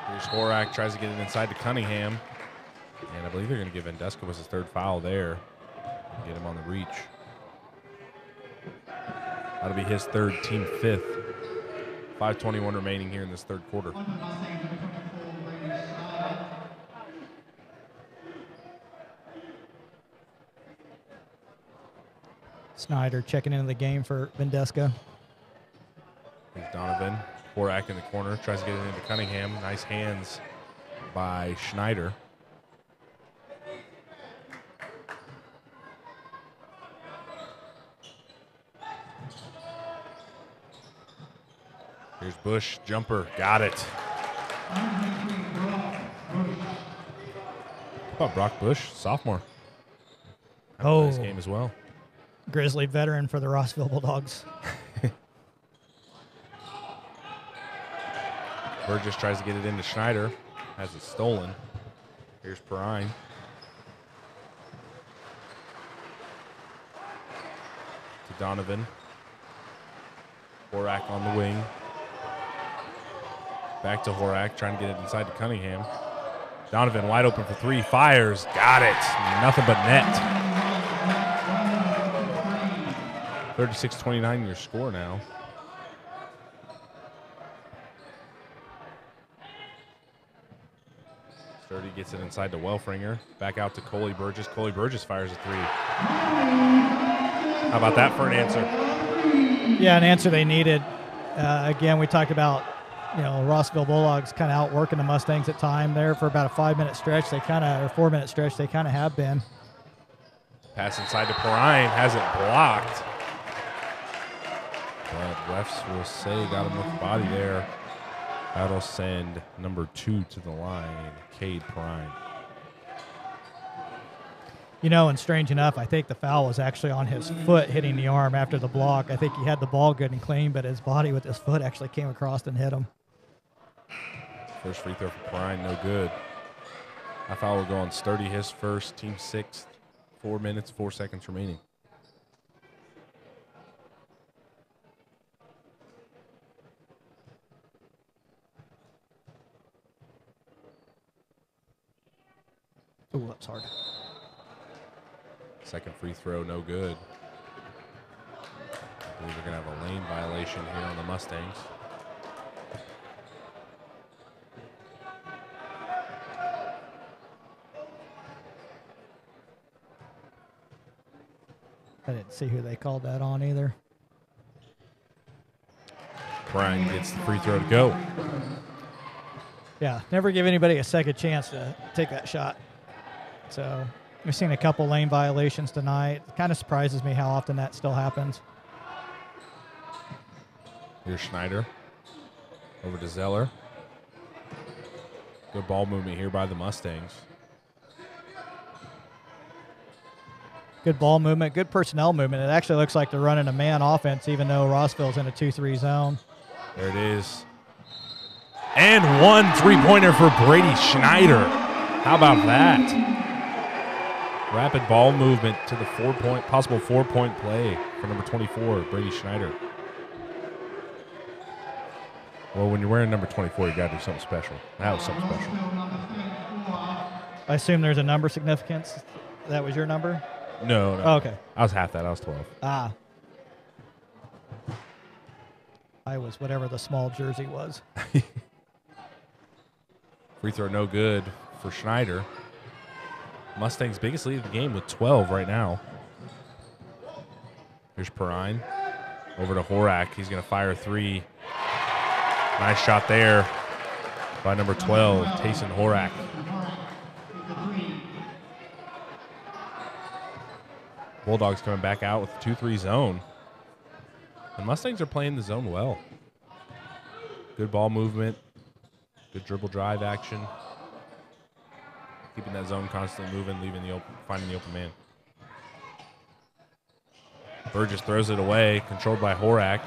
Here's Horak, tries to get it inside to Cunningham. And I believe they're going to give Vanduska was his 3rd foul there. Get him on the reach. That'll be his 3rd, team 5th. 5:21 remaining here in this 3rd quarter. Snyder checking into the game for Vanduska. Here's Donovan. Horak in the corner, tries to get it into Cunningham. Nice hands by Schneider. Here's Bush, jumper, got it. How about Brock Bush, sophomore? Having a nice game as well. Grizzly veteran for the Rossville Bulldogs. Burgess tries to get it into Schneider, has it stolen. Here's Perrine. To Donovan. Horak on the wing. Back to Horak, trying to get it inside to Cunningham. Donovan wide open for 3, fires, got it. Nothing but net. 36-29 your score now. Sturdy gets it inside to Welfringer. Back out to Coley Burgess. Coley Burgess fires a 3. How about that for an answer? Yeah, an answer they needed. Again, we talked about, Rossville Bulldogs kind of outworking the Mustangs at time there for about a 5-minute stretch. They kind of, or 4-minute stretch, they kind of have been. Pass inside to Perrine, has it blocked. But refs will say got him with the body there. That'll send number 2 to the line, Cade Perrine. And strange enough, I think the foul was actually on his foot hitting the arm after the block. I think he had the ball good and clean, but his body with his foot actually came across and hit him. First free throw for Perrine, no good. That foul will go on Sturdy, his first, team 6th. 4 minutes, 4 seconds remaining. Ooh, that's hard. Second free throw, no good. I believe we're going to have a lane violation here on the Mustangs. I didn't see who they called that on either. Brian gets the free throw to go. Yeah, never give anybody a second chance to take that shot. So we've seen a couple lane violations tonight. It kind of surprises me how often that still happens. Here's Schneider. Over to Zeller. Good ball movement here by the Mustangs. Good ball movement, good personnel movement. It actually looks like they're running a man offense even though Rossville's in a 2-3 zone. There it is. And 1 3-pointer for Brady Schneider. How about that? Rapid ball movement to the possible 4-point play for number 24, Brady Schneider. Well, when you're wearing number 24, you got to do something special. That was something special. I assume there's a number significance. That was your number? No. Oh, okay. I was half that. I was 12. Ah. I was whatever the small jersey was. Free throw no good for Schneider. Mustangs' biggest lead of the game with 12 right now. Here's Perrine. Over to Horak. He's going to fire a three. Nice shot there by number 12, Tayson Horak. Bulldogs coming back out with a 2-3 zone. The Mustangs are playing the zone well. Good ball movement. Good dribble drive action. Keeping that zone constantly moving, finding the open man. Burgess throws it away, controlled by Horak.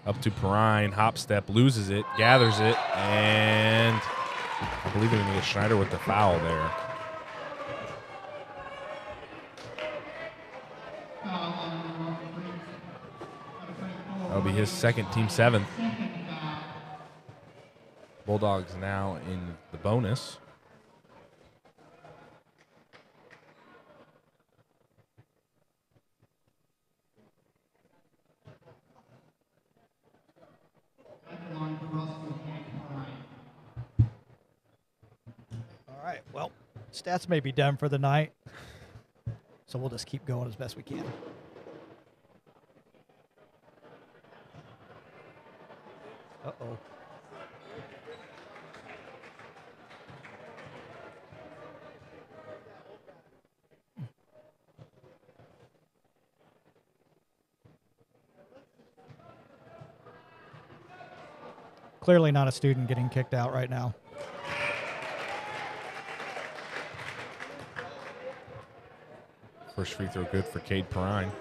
Up to Perrine, hop step, loses it, gathers it, and I believe they're going to get Schneider with the foul there. That'll be his second, team 7th. Bulldogs now in the bonus. All right, well, stats may be done for the night, so we'll just keep going as best we can. Uh-oh. Clearly not a student getting kicked out right now. First free throw good for Cade Perrine.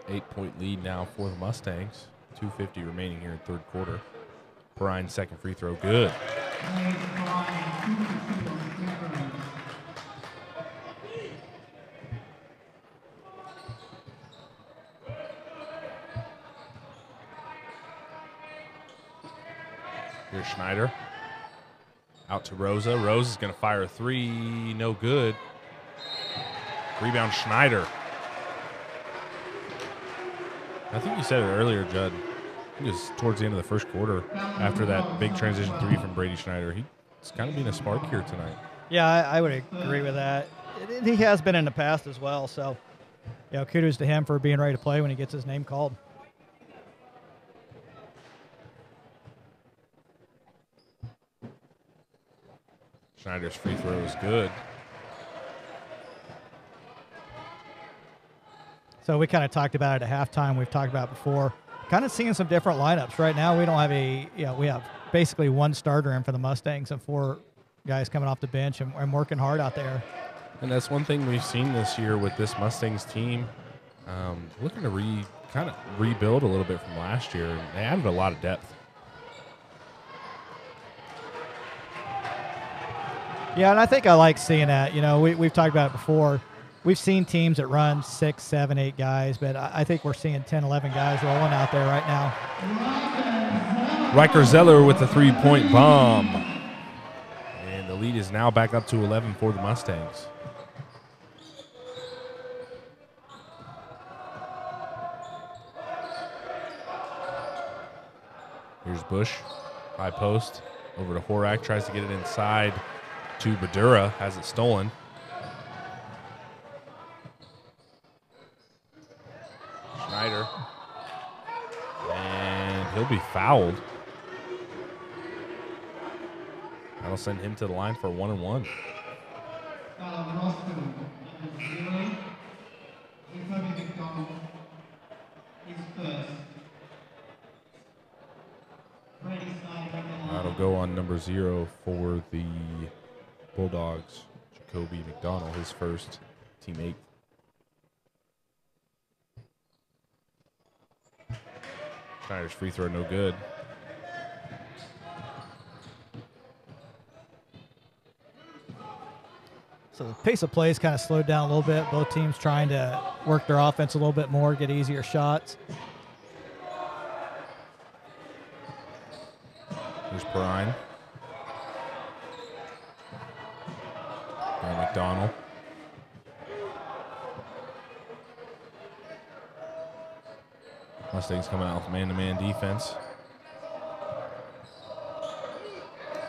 Eight-point lead now for the Mustangs. 2:50 remaining here in third quarter. Perrine's second free throw good. Here's Schneider. Out to Rosa. Rose is going to fire a three. No good. Rebound Schneider. I think you said it earlier, Judd. I think it was towards the end of the first quarter after that big transition three from Brady Schneider. He's kind of being a spark here tonight. Yeah, I would agree with that. He has been in the past as well, so kudos to him for being ready to play when he gets his name called. Schneider's free throw is good. So we kind of talked about it at halftime. We've talked about it before. Kind of seeing some different lineups. Right now we don't have we have basically one starter in for the Mustangs and 4 guys coming off the bench and working hard out there. And that's one thing we've seen this year with this Mustangs team. Looking to kind of rebuild a little bit from last year. They added a lot of depth. Yeah, and I think I like seeing that. We've talked about it before. We've seen teams that run 6, 7, 8 guys, but I think we're seeing 10, 11 guys rolling out there right now. Riker Zeller with the three-point bomb. And the lead is now back up to 11 for the Mustangs. Here's Bush, high post, over to Horak, tries to get it inside to Badura, has it stolen. Schneider, and he'll be fouled. That'll send him to the line for 1-and-1. That'll go on number 0 for the Bulldogs. Jacoby McDonald, his first, teammate. Schneider's free throw, no good. So the pace of play is kind of slowed down a little bit. Both teams trying to work their offense a little bit more, get easier shots. Here's Perrine. And McDonald. Mustangs coming out with man-to-man defense.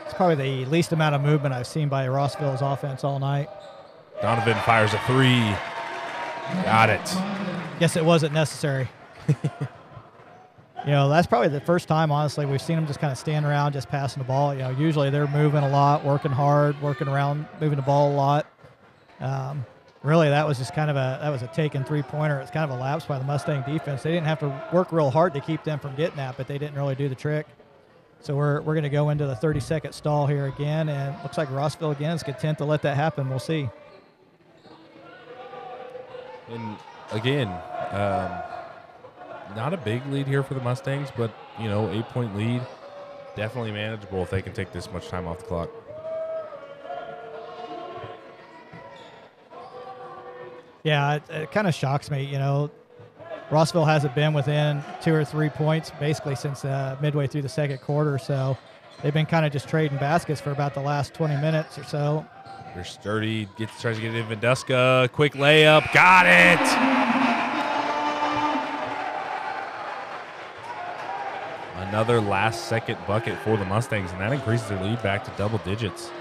It's probably the least amount of movement I've seen by Rossville's offense all night. Donovan fires a three. Got it. Guess it wasn't necessary. That's probably the first time, honestly, we've seen them just kind of stand around, just passing the ball. Usually they're moving a lot, working hard, working around, moving the ball a lot. Really, that was just kind of a taken three-pointer. It's kind of a lapse by the Mustang defense. They didn't have to work real hard to keep them from getting that, but they didn't really do the trick. So we're going to go into the 30-second stall here again, and looks like Rossville again is content to let that happen. We'll see. And again, not a big lead here for the Mustangs, but 8-point lead, definitely manageable if they can take this much time off the clock. Yeah, it kind of shocks me. Rossville hasn't been within 2 or 3 points basically since midway through the second quarter, so they've been kind of just trading baskets for about the last 20 minutes or so. They're sturdy, tries to get it in Vanduska, quick layup, got it! Another last-second bucket for the Mustangs, and that increases their lead back to double digits.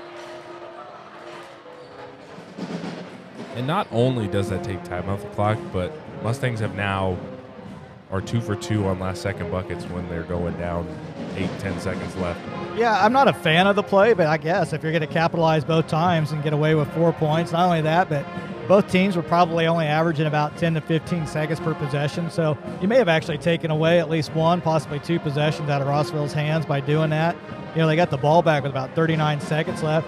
And not only does that take time off the clock, but Mustangs are 2 for 2 on last-second buckets when they're going down 8-10 seconds left. Yeah, I'm not a fan of the play, but I guess if you're going to capitalize both times and get away with 4 points, not only that, but both teams were probably only averaging about 10 to 15 seconds per possession. So you may have actually taken away at least 1, possibly 2 possessions out of Rossville's hands by doing that. They got the ball back with about 39 seconds left.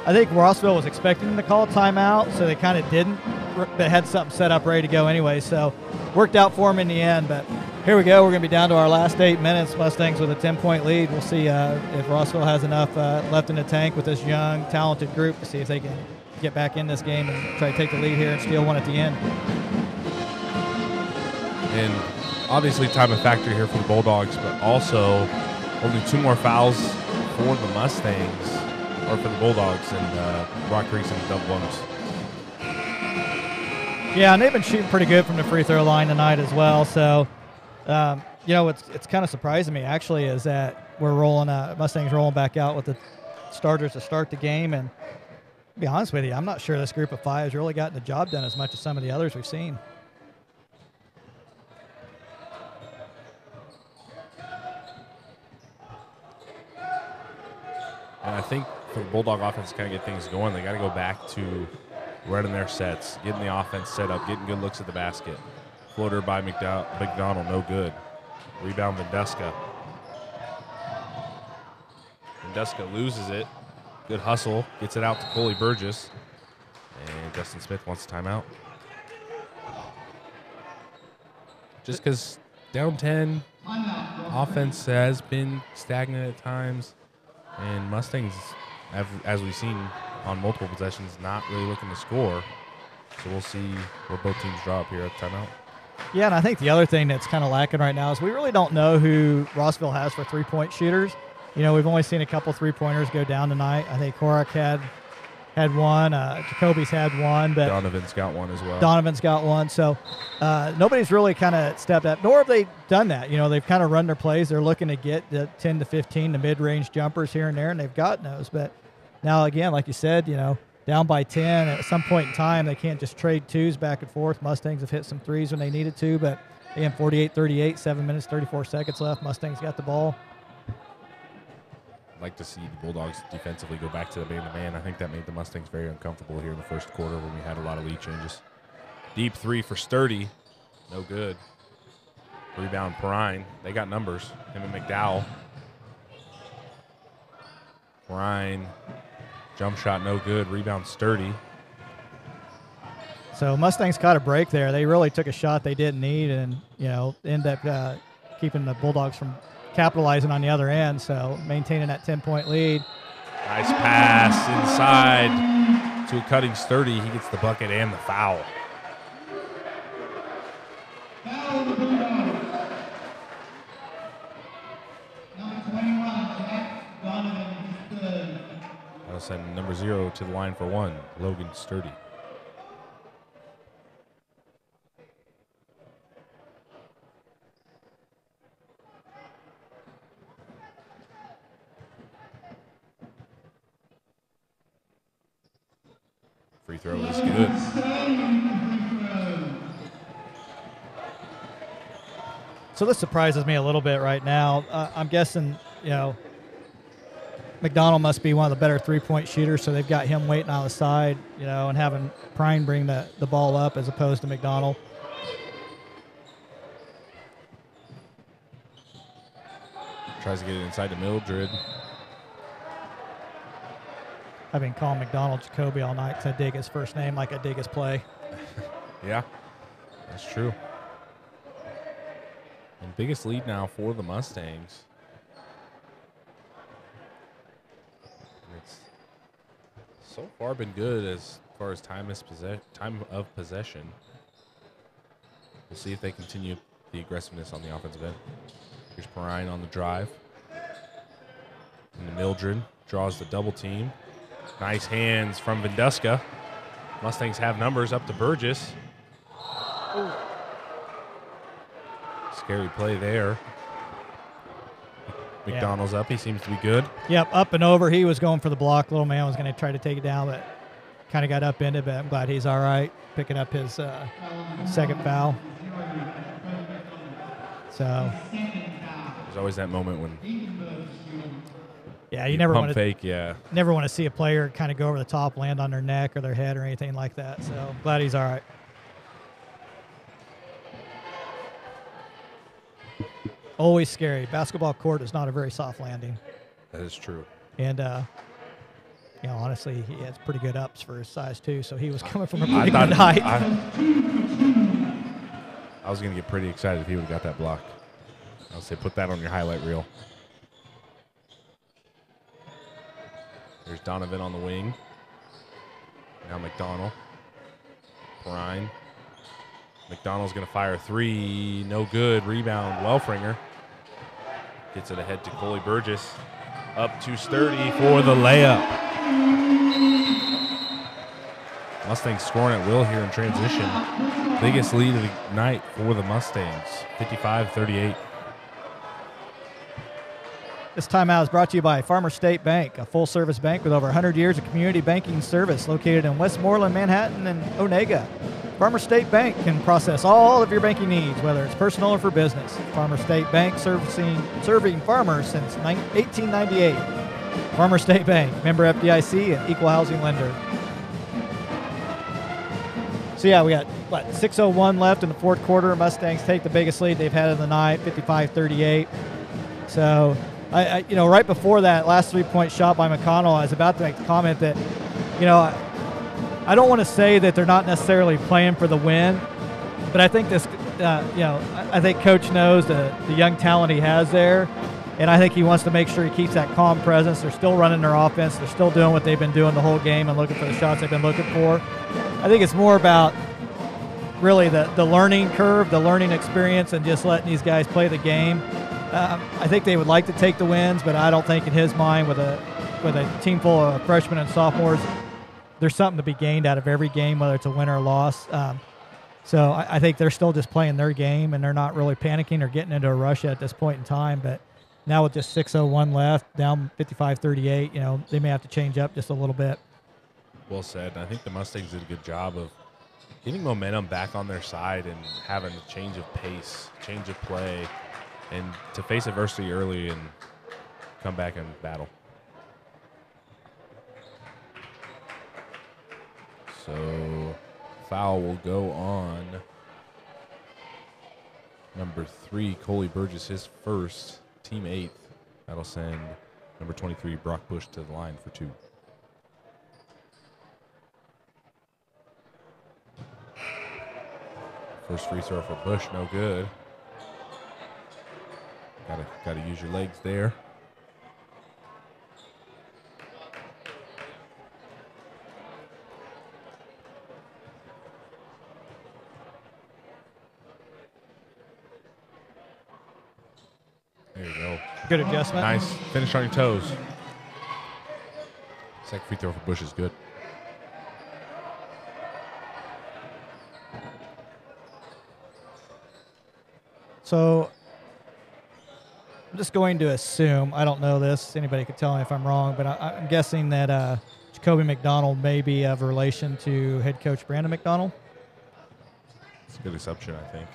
I think Rossville was expecting them to call a timeout, so they kind of didn't, but had something set up ready to go anyway. So worked out for them in the end. But here we go. We're going to be down to our last 8 minutes. Mustangs with a 10-point lead. We'll see if Rossville has enough left in the tank with this young, talented group to see if they can get back in this game and try to take the lead here and steal one at the end. And obviously time a factor here for the Bulldogs, but also only 2 more fouls for the Mustangs, or for the Bulldogs, and Rock Creek's in the double bonus. Yeah, and they've been shooting pretty good from the free throw line tonight as well. So, it's kind of surprising me actually is that we're rolling Mustangs rolling back out with the starters to start the game. And to be honest with you, I'm not sure this group of 5 has really gotten the job done as much as some of the others we've seen. And I think for the Bulldog offense to kind of get things going, they got to go back to running their sets, getting the offense set up, getting good looks at the basket. Floater by McDonald, no good. Rebound Vanduska. Vanduska loses it. Good hustle, gets it out to Coley Burgess. And Justin Smith wants a timeout. Just because down 10, offense has been stagnant at times. And Mustangs, as we've seen on multiple possessions, not really looking to score. So we'll see where both teams draw up here at the timeout. Yeah, and I think the other thing that's kind of lacking right now is we really don't know who Rossville has for three-point shooters. We've only seen a couple three-pointers go down tonight. I think Korak had one. Jacoby's had one. But Donovan's got one as well. Donovan's got one. So nobody's really kind of stepped up, nor have they done that. They've kind of run their plays. They're looking to get the 10 to 15, the mid-range jumpers here and there, and they've gotten those. But now, again, like you said, down by 10, at some point in time, they can't just trade twos back and forth. Mustangs have hit some threes when they needed to, but again, 48-38, 7 minutes, 34 seconds left. Mustangs got the ball. Like to see the Bulldogs defensively go back to the man-to-man. I think that made the Mustangs very uncomfortable here in the first quarter when we had a lot of lead changes. Deep three for Sturdy. No good. Rebound Perrine. They got numbers. Him and McDowell. Perrine. Jump shot no good. Rebound Sturdy. So Mustangs caught a break there. They really took a shot they didn't need and, end up keeping the Bulldogs from capitalizing on the other end, so maintaining that 10-point lead. Nice pass inside to a cutting Sturdy. He gets the bucket and the foul. Foul the Bulldogs. Number 21, Jack Donovan Sturdy. That'll send number 0 to the line for 1, Logan Sturdy. Free throw is good. So this surprises me a little bit right now. I'm guessing, McDonald must be one of the better three-point shooters, so they've got him waiting on the side, and having Prine bring the ball up as opposed to McDonald. Tries to get it inside to Mildred. I've been calling McDonald Jacoby all night because I dig his first name like I dig his play. Yeah, that's true. And biggest lead now for the Mustangs. It's so far been good as far as time of possession. We'll see if they continue the aggressiveness on the offensive end. Here's Perrine on the drive. And Mildred draws the double team. Nice hands from Vanduska. Mustangs have numbers up to Burgess. Ooh. Scary play there. McDonald's up. He seems to be good. Yep, up and over. He was going for the block. Little man was going to try to take it down, but kind of got upended, but I'm glad he's all right, picking up his second foul. So there's always that moment when you never want to fake, never want to see a player kind of go over the top, land on their neck or their head or anything like that. So glad he's all right. Always scary. Basketball court is not a very soft landing. That is true. And honestly, he has pretty good ups for his size too. So he was coming from a pretty good height. I was going to get pretty excited if he would have got that block. I would say put that on your highlight reel. There's Donovan on the wing. Now McDonald. Perrine. McDonald's going to fire a three. No good. Rebound. Welfringer. Gets it ahead to Coley Burgess. Up to Sturdy for the layup. Mustangs scoring at will here in transition. Biggest lead of the night for the Mustangs, 55-38. This timeout is brought to you by Farmer State Bank, a full-service bank with over 100 years of community banking service located in Westmoreland, Manhattan, and Onega. Farmer State Bank can process all of your banking needs, whether it's personal or for business. Farmer State Bank serving farmers since 1898. Farmer State Bank, member FDIC, and equal housing lender. So, we got, 6:01 left in the fourth quarter. Mustangs take the biggest lead they've had of the night, 55-38. So, I right before that last three-point shot by McConnell, I was about to make the comment that, I don't want to say that they're not necessarily playing for the win, but I think this, I think Coach knows the young talent he has there, and I think he wants to make sure he keeps that calm presence. They're still running their offense. They're still doing what they've been doing the whole game and looking for the shots they've been looking for. I think it's more about really the learning curve, the learning experience, and just letting these guys play the game. I think they would like to take the wins, but I don't think in his mind with a team full of freshmen and sophomores, there's something to be gained out of every game, whether it's a win or a loss. So I think they're still just playing their game, and they're not really panicking or getting into a rush at this point in time. But now with just 6:01 left, down 55-38, they may have to change up just a little bit. Well said. I think the Mustangs did a good job of getting momentum back on their side and having a change of pace, change of play, and to face adversity early and come back and battle. So foul will go on number 3, Coley Burgess, his first, team 8th. That'll send number 23, Brock Bush, to the line for 2. First free throw for Bush, no good. Gotta use your legs there. There you go. Good adjustment. Nice. Finish on your toes. Second free throw for Bush is good. So I'm just going to assume, I don't know this, anybody could tell me if I'm wrong, but I'm guessing that Kobe McDonald may be of relation to head coach Brandon McDonald. It's a good assumption, I think.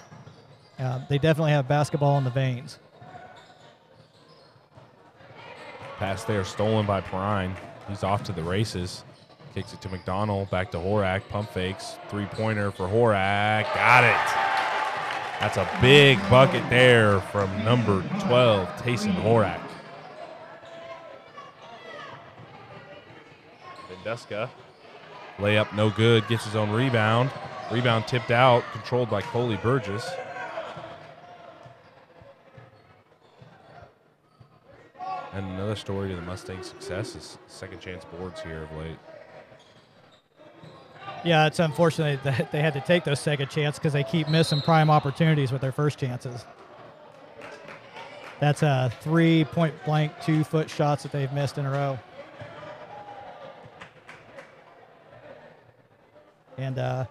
They definitely have basketball in the veins. Pass there stolen by Perrine. He's off to the races. Kicks it to McDonald, back to Horak, pump fakes, three-pointer for Horak. Got it. That's a big bucket there from number 12, Tayson Horak. Vanduska, layup no good, gets his own rebound. Rebound tipped out, controlled by Coley Burgess. And another story to the Mustangs' success is second chance boards here of late. Yeah, it's unfortunate that they had to take those second chances because they keep missing prime opportunities with their first chances. That's a 3-point blank 2-foot shots that they've missed in a row. And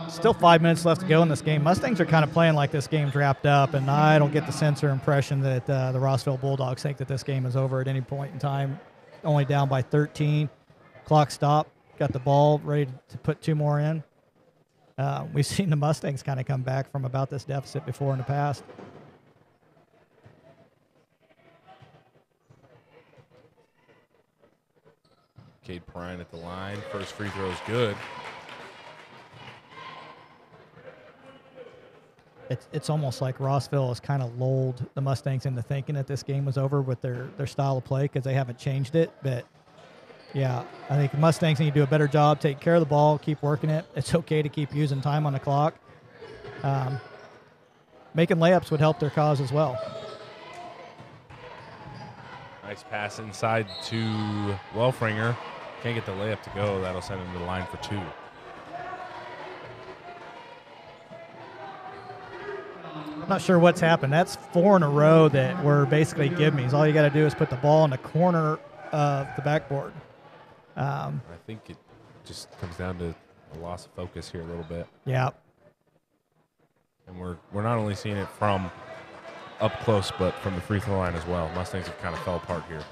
still 5 minutes left to go in this game. Mustangs are kind of playing like this game's wrapped up, and I don't get the sense or impression that the Rossville Bulldogs think that this game is over at any point in time. Only down by 13. Clock stopped. Got the ball ready to put 2 more in. We've seen the Mustangs kind of come back from about this deficit before in the past. Cade Perrine at the line. First free throw is good. It's almost like Rossville has kind of lulled the Mustangs into thinking that this game was over with their style of play because they haven't changed it. But, yeah, I think the Mustangs need to do a better job, take care of the ball, keep working it. It's okay to keep using time on the clock. Making layups would help their cause as well. Nice pass inside to Welfringer. Can't get the layup to go. That'll send him to the line for 2. I'm not sure what's happened. That's 4 in a row that were basically give-me's. All you got to do is put the ball in the corner of the backboard. I think it just comes down to a loss of focus here a little bit. Yeah. And we're not only seeing it from up close, but from the free throw line as well. Mustangs have kind of fell apart here.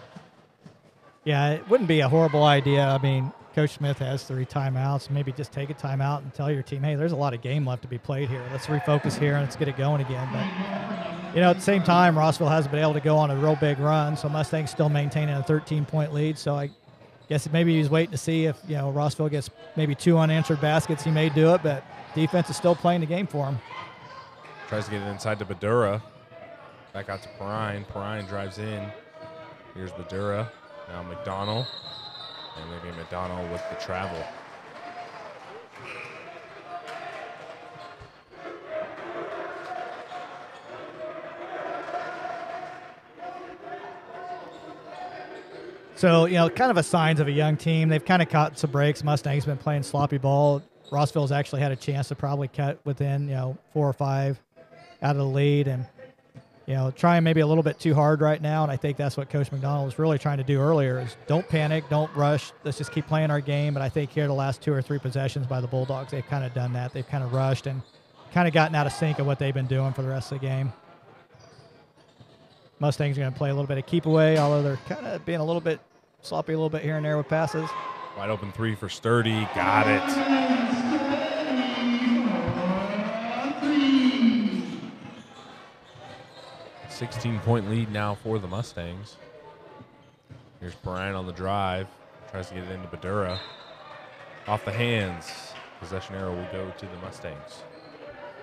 Yeah, it wouldn't be a horrible idea. I mean, Coach Smith has 3 timeouts. Maybe just take a timeout and tell your team, hey, there's a lot of game left to be played here. Let's refocus here and let's get it going again. But, at the same time, Rossville hasn't been able to go on a real big run, so Mustangs still maintaining a 13-point lead. So I guess maybe he's waiting to see if, Rossville gets maybe 2 unanswered baskets. He may do it, but defense is still playing the game for him. Tries to get it inside to Badura. Back out to Perrine. Perrine drives in. Here's Badura. Now McDonald. And maybe McDonald with the travel. So, kind of a signs of a young team. They've kind of caught some breaks. Mustangs been playing sloppy ball. Rossville's actually had a chance to probably cut within, 4 or 5 out of the lead. And, trying maybe a little bit too hard right now, and I think that's what Coach McDonald was really trying to do earlier is don't panic, don't rush. Let's just keep playing our game. And I think here the last 2 or 3 possessions by the Bulldogs, they've kind of done that. They've kind of rushed and kind of gotten out of sync of what they've been doing for the rest of the game. Mustangs are going to play a little bit of keep away, although they're kind of being a little bit sloppy a little bit here and there with passes. Wide open 3 for Sturdy. Got it. 16-point lead now for the Mustangs. Here's Perrine on the drive. Tries to get it into Badura. Off the hands. Possession arrow will go to the Mustangs.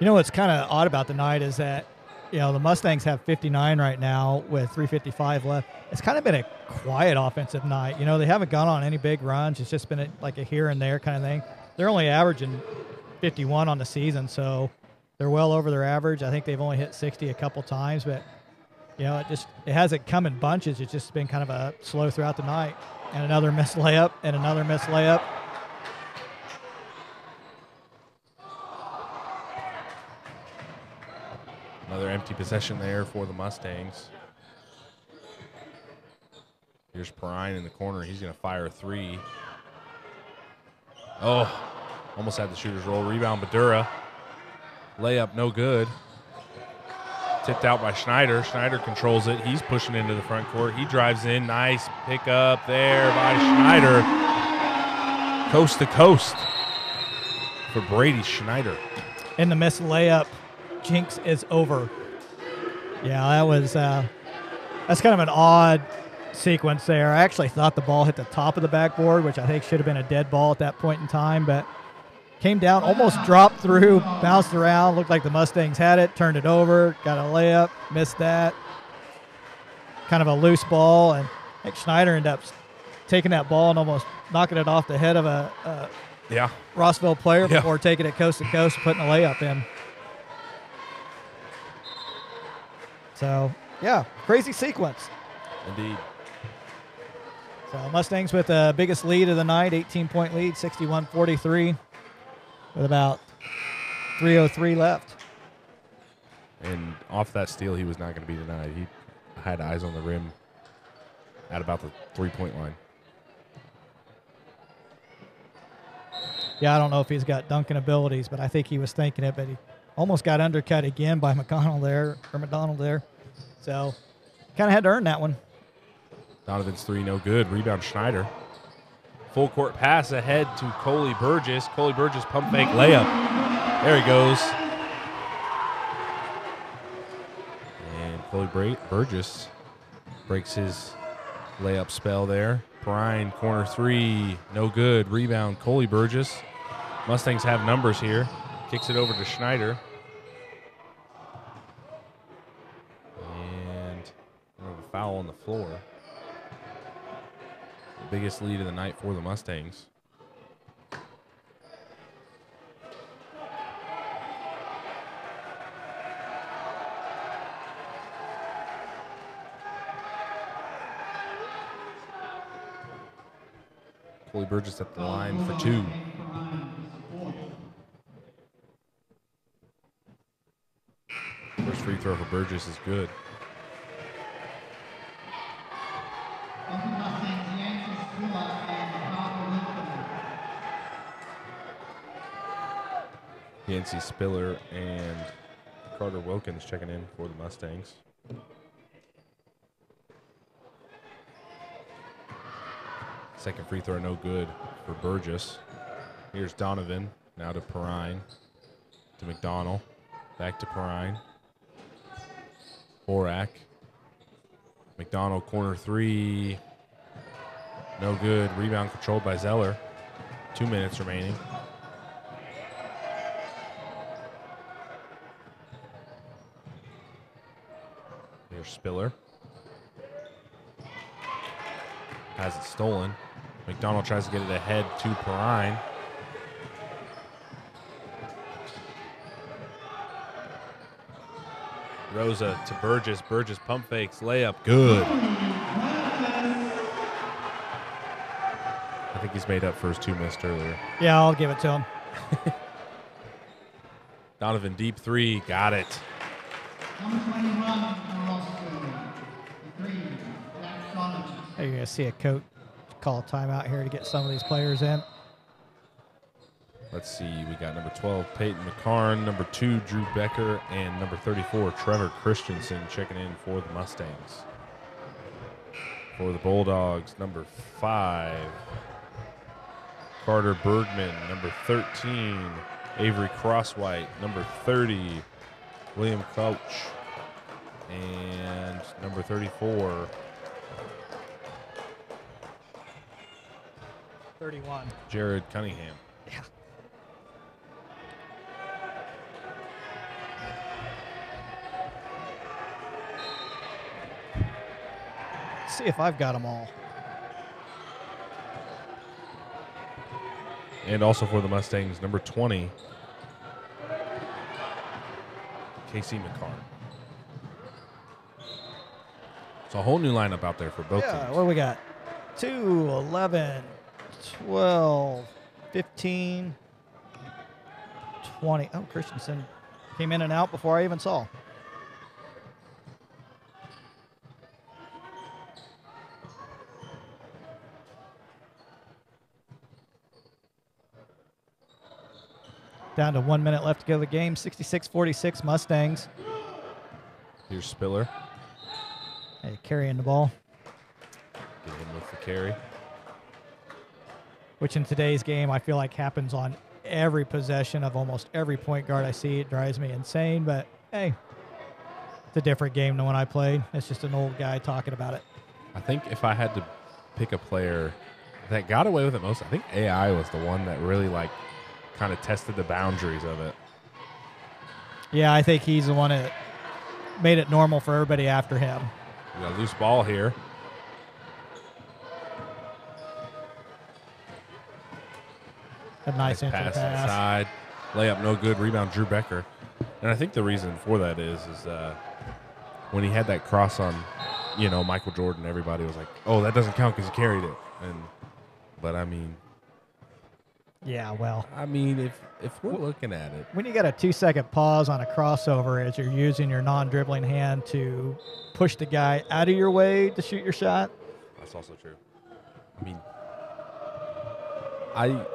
What's kind of odd about the night is that, the Mustangs have 59 right now with 3:55 left. It's kind of been a quiet offensive night. They haven't gone on any big runs. It's just been like a here and there kind of thing. They're only averaging 51 on the season, so they're well over their average. I think they've only hit 60 a couple times, but it hasn't come in bunches. It's just been kind of a slow throughout the night. And another missed layup and another missed layup. Another empty possession there for the Mustangs. Here's Perrine in the corner. He's going to fire a 3. Oh, almost had the shooter's roll. Rebound, Badura. Layup, no good. Tipped out by Schneider. Schneider controls it. He's pushing into the front court. He drives in. Nice pickup there by Schneider. coast to coast for Brady Schneider. And the missed layup jinx is over. Yeah, that was that's kind of an odd sequence there. I actually thought the ball hit the top of the backboard, which I think should have been a dead ball at that point in time, but came down, almost dropped through, bounced around, looked like the Mustangs had it, turned it over, got a layup, missed that. Kind of a loose ball, and I think Schneider ended up taking that ball and almost knocking it off the head of a Rossville player before taking it coast to coast and putting a layup in. So, yeah, crazy sequence. Indeed. So Mustangs with the biggest lead of the night, 18-point lead, 61-43, with about 3:03 left. And off that steal, he was not going to be denied. He had eyes on the rim at about the 3-point line. Yeah, I don't know if he's got dunking abilities, but I think he was thinking it, but he almost got undercut again by McDonald there. So kind of had to earn that one. Donovan's three, no good. Rebound Schneider. Full court pass ahead to Coley Burgess. Coley Burgess pump fake layup. There he goes. And Coley Burgess breaks his layup spell there. Bryan, corner three, no good. Rebound, Coley Burgess. Mustangs have numbers here. Kicks it over to Schneider. And a foul on the floor. The biggest lead of the night for the Mustangs. Coley Burgess at the line for two. First free throw for Burgess is good. Yancey Spiller and Carter Wilkins checking in for the Mustangs. Second free throw, no good for Burgess. Here's Donovan, now to Perrine, to McDonald, back to Perrine. Borak. McDonald, corner three, no good. Rebound controlled by Zeller. 2 minutes remaining. Here's Spiller. Has it stolen. McDonald tries to get it ahead to Perrine. Rosa to Burgess. Burgess pump fakes. Layup. Good. I think he's made up for his two missed earlier. Yeah, I'll give it to him. Donovan, deep three. Got it. Hey, you're going to see a coach call a timeout here to get some of these players in. Let's see. We got number 12, Peyton McCarn, number 2, Drew Becker, and number 34, Trevor Christensen checking in for the Mustangs. For the Bulldogs, number 5, Carter Bergman, number 13, Avery Crosswhite, number 30, William Couch, and number 34, 31. Jared Cunningham. Yeah. Let's see if I've got them all. And also for the Mustangs, number 20, Casey McCarn. It's a whole new lineup out there for both teams. What do we got? 2, 11, 12, 15, 20. Oh, Christensen came in and out before I even saw. Down to 1 minute left to go the game. 66-46 Mustangs. Here's Spiller. Hey, carrying the ball. Get him with the carry. which in today's game I feel like happens on every possession of almost every point guard I see. It drives me insane, but hey, it's a different game than when I played. It's just an old guy talking about it. I think if I had to pick a player that got away with it most, I think AI was the one that really like kind of tested the boundaries of it. Yeah, I think he's the one that made it normal for everybody after him. We got a loose ball here. A nice entry pass pass. inside. Layup no good. Rebound Drew Becker. And I think the reason for that is when he had that cross on, Michael Jordan, everybody was like, oh, that doesn't count because he carried it. But I mean, yeah, well, if we're looking at it, when you got a 2-second pause on a crossover as you're using your non-dribbling hand to push the guy out of your way to shoot your shot. That's also true. I mean, I'm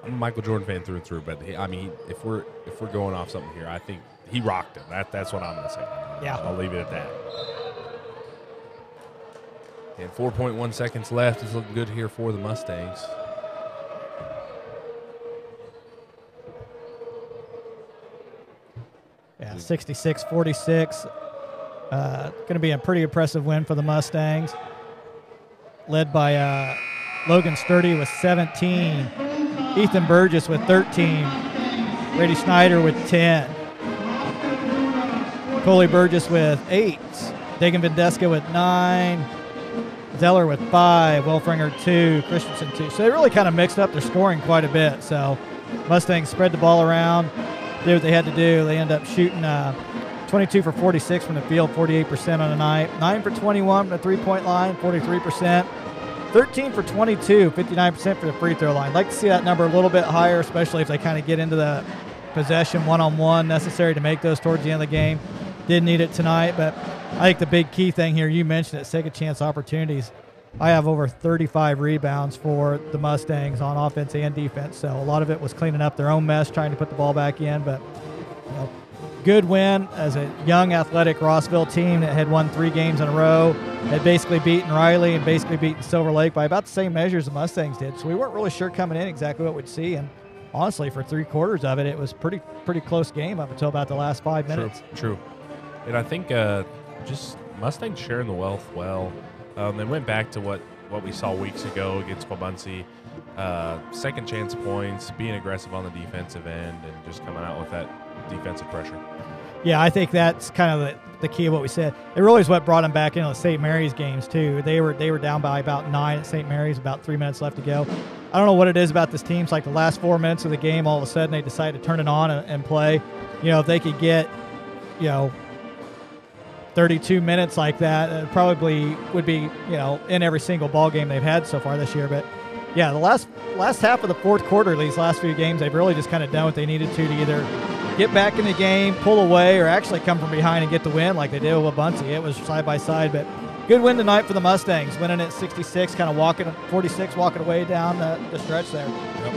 a Michael Jordan fan through and through, but if we're going off something here, I think he rocked him. That's what I'm going to say. Yeah, I'll leave it at that. And 4.1 seconds left. It's looking good here for the Mustangs. Yeah, 66-46. Going to be a pretty impressive win for the Mustangs. Led by Logan Sturdy with 17. Ethan Burgess with 13. Brady Snyder with 10. Coley Burgess with 8. Dagan Vendeska with 9. Zeller with 5. Wilfringer 2. Christensen 2. So they really kind of mixed up their scoring quite a bit. So Mustangs spread the ball around, did what they had to do. They end up shooting 22 for 46 from the field, 48% on the night. 9 for 21 from the three-point line, 43%. 13 for 22, 59% for the free throw line. I'd like to see that number a little bit higher, especially if they kind of get into the possession one-on-one necessary to make those towards the end of the game. Didn't need it tonight, but I think the big key thing here, you mentioned it, second chance opportunities. I have over 35 rebounds for the Mustangs on offense and defense, so a lot of it was cleaning up their own mess, trying to put the ball back in, but good win as a young, athletic Rossville team that had won 3 games in a row, had basically beaten Riley and basically beaten Silver Lake by about the same measures the Mustangs did. So we weren't really sure coming in exactly what we'd see, and honestly, for 3/4 of it, it was pretty close game up until about the last 5 minutes. True. And I think just Mustangs sharing the wealth well. They went back to what we saw weeks ago against Wabaunsee. Second chance points, being aggressive on the defensive end, and just coming out with that defensive pressure. Yeah, I think that's kind of the key of what we said. It really is what brought them back into the St. Mary's games, too. They were down by about 9 at St. Mary's, about 3 minutes left to go. I don't know what it is about this team. It's like the last 4 minutes of the game, all of a sudden they decide to turn it on and play. If they could get, 32 minutes like that, it probably would be, in every single ball game they've had so far this year. But, yeah, the last half of the fourth quarter, these last few games, they've really just kind of done what they needed to either get back in the game, pull away, or actually come from behind and get the win like they did with Wabaunsee. It was side by side, but good win tonight for the Mustangs, winning at 66, kind of 46, walking away down the stretch there. Yep.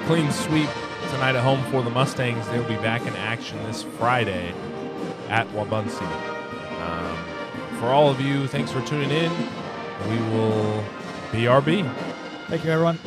Clean sweep tonight at home for the Mustangs. They'll be back in action this Friday at Wabaunsee. For all of you, thanks for tuning in. We will BRB. Thank you, everyone.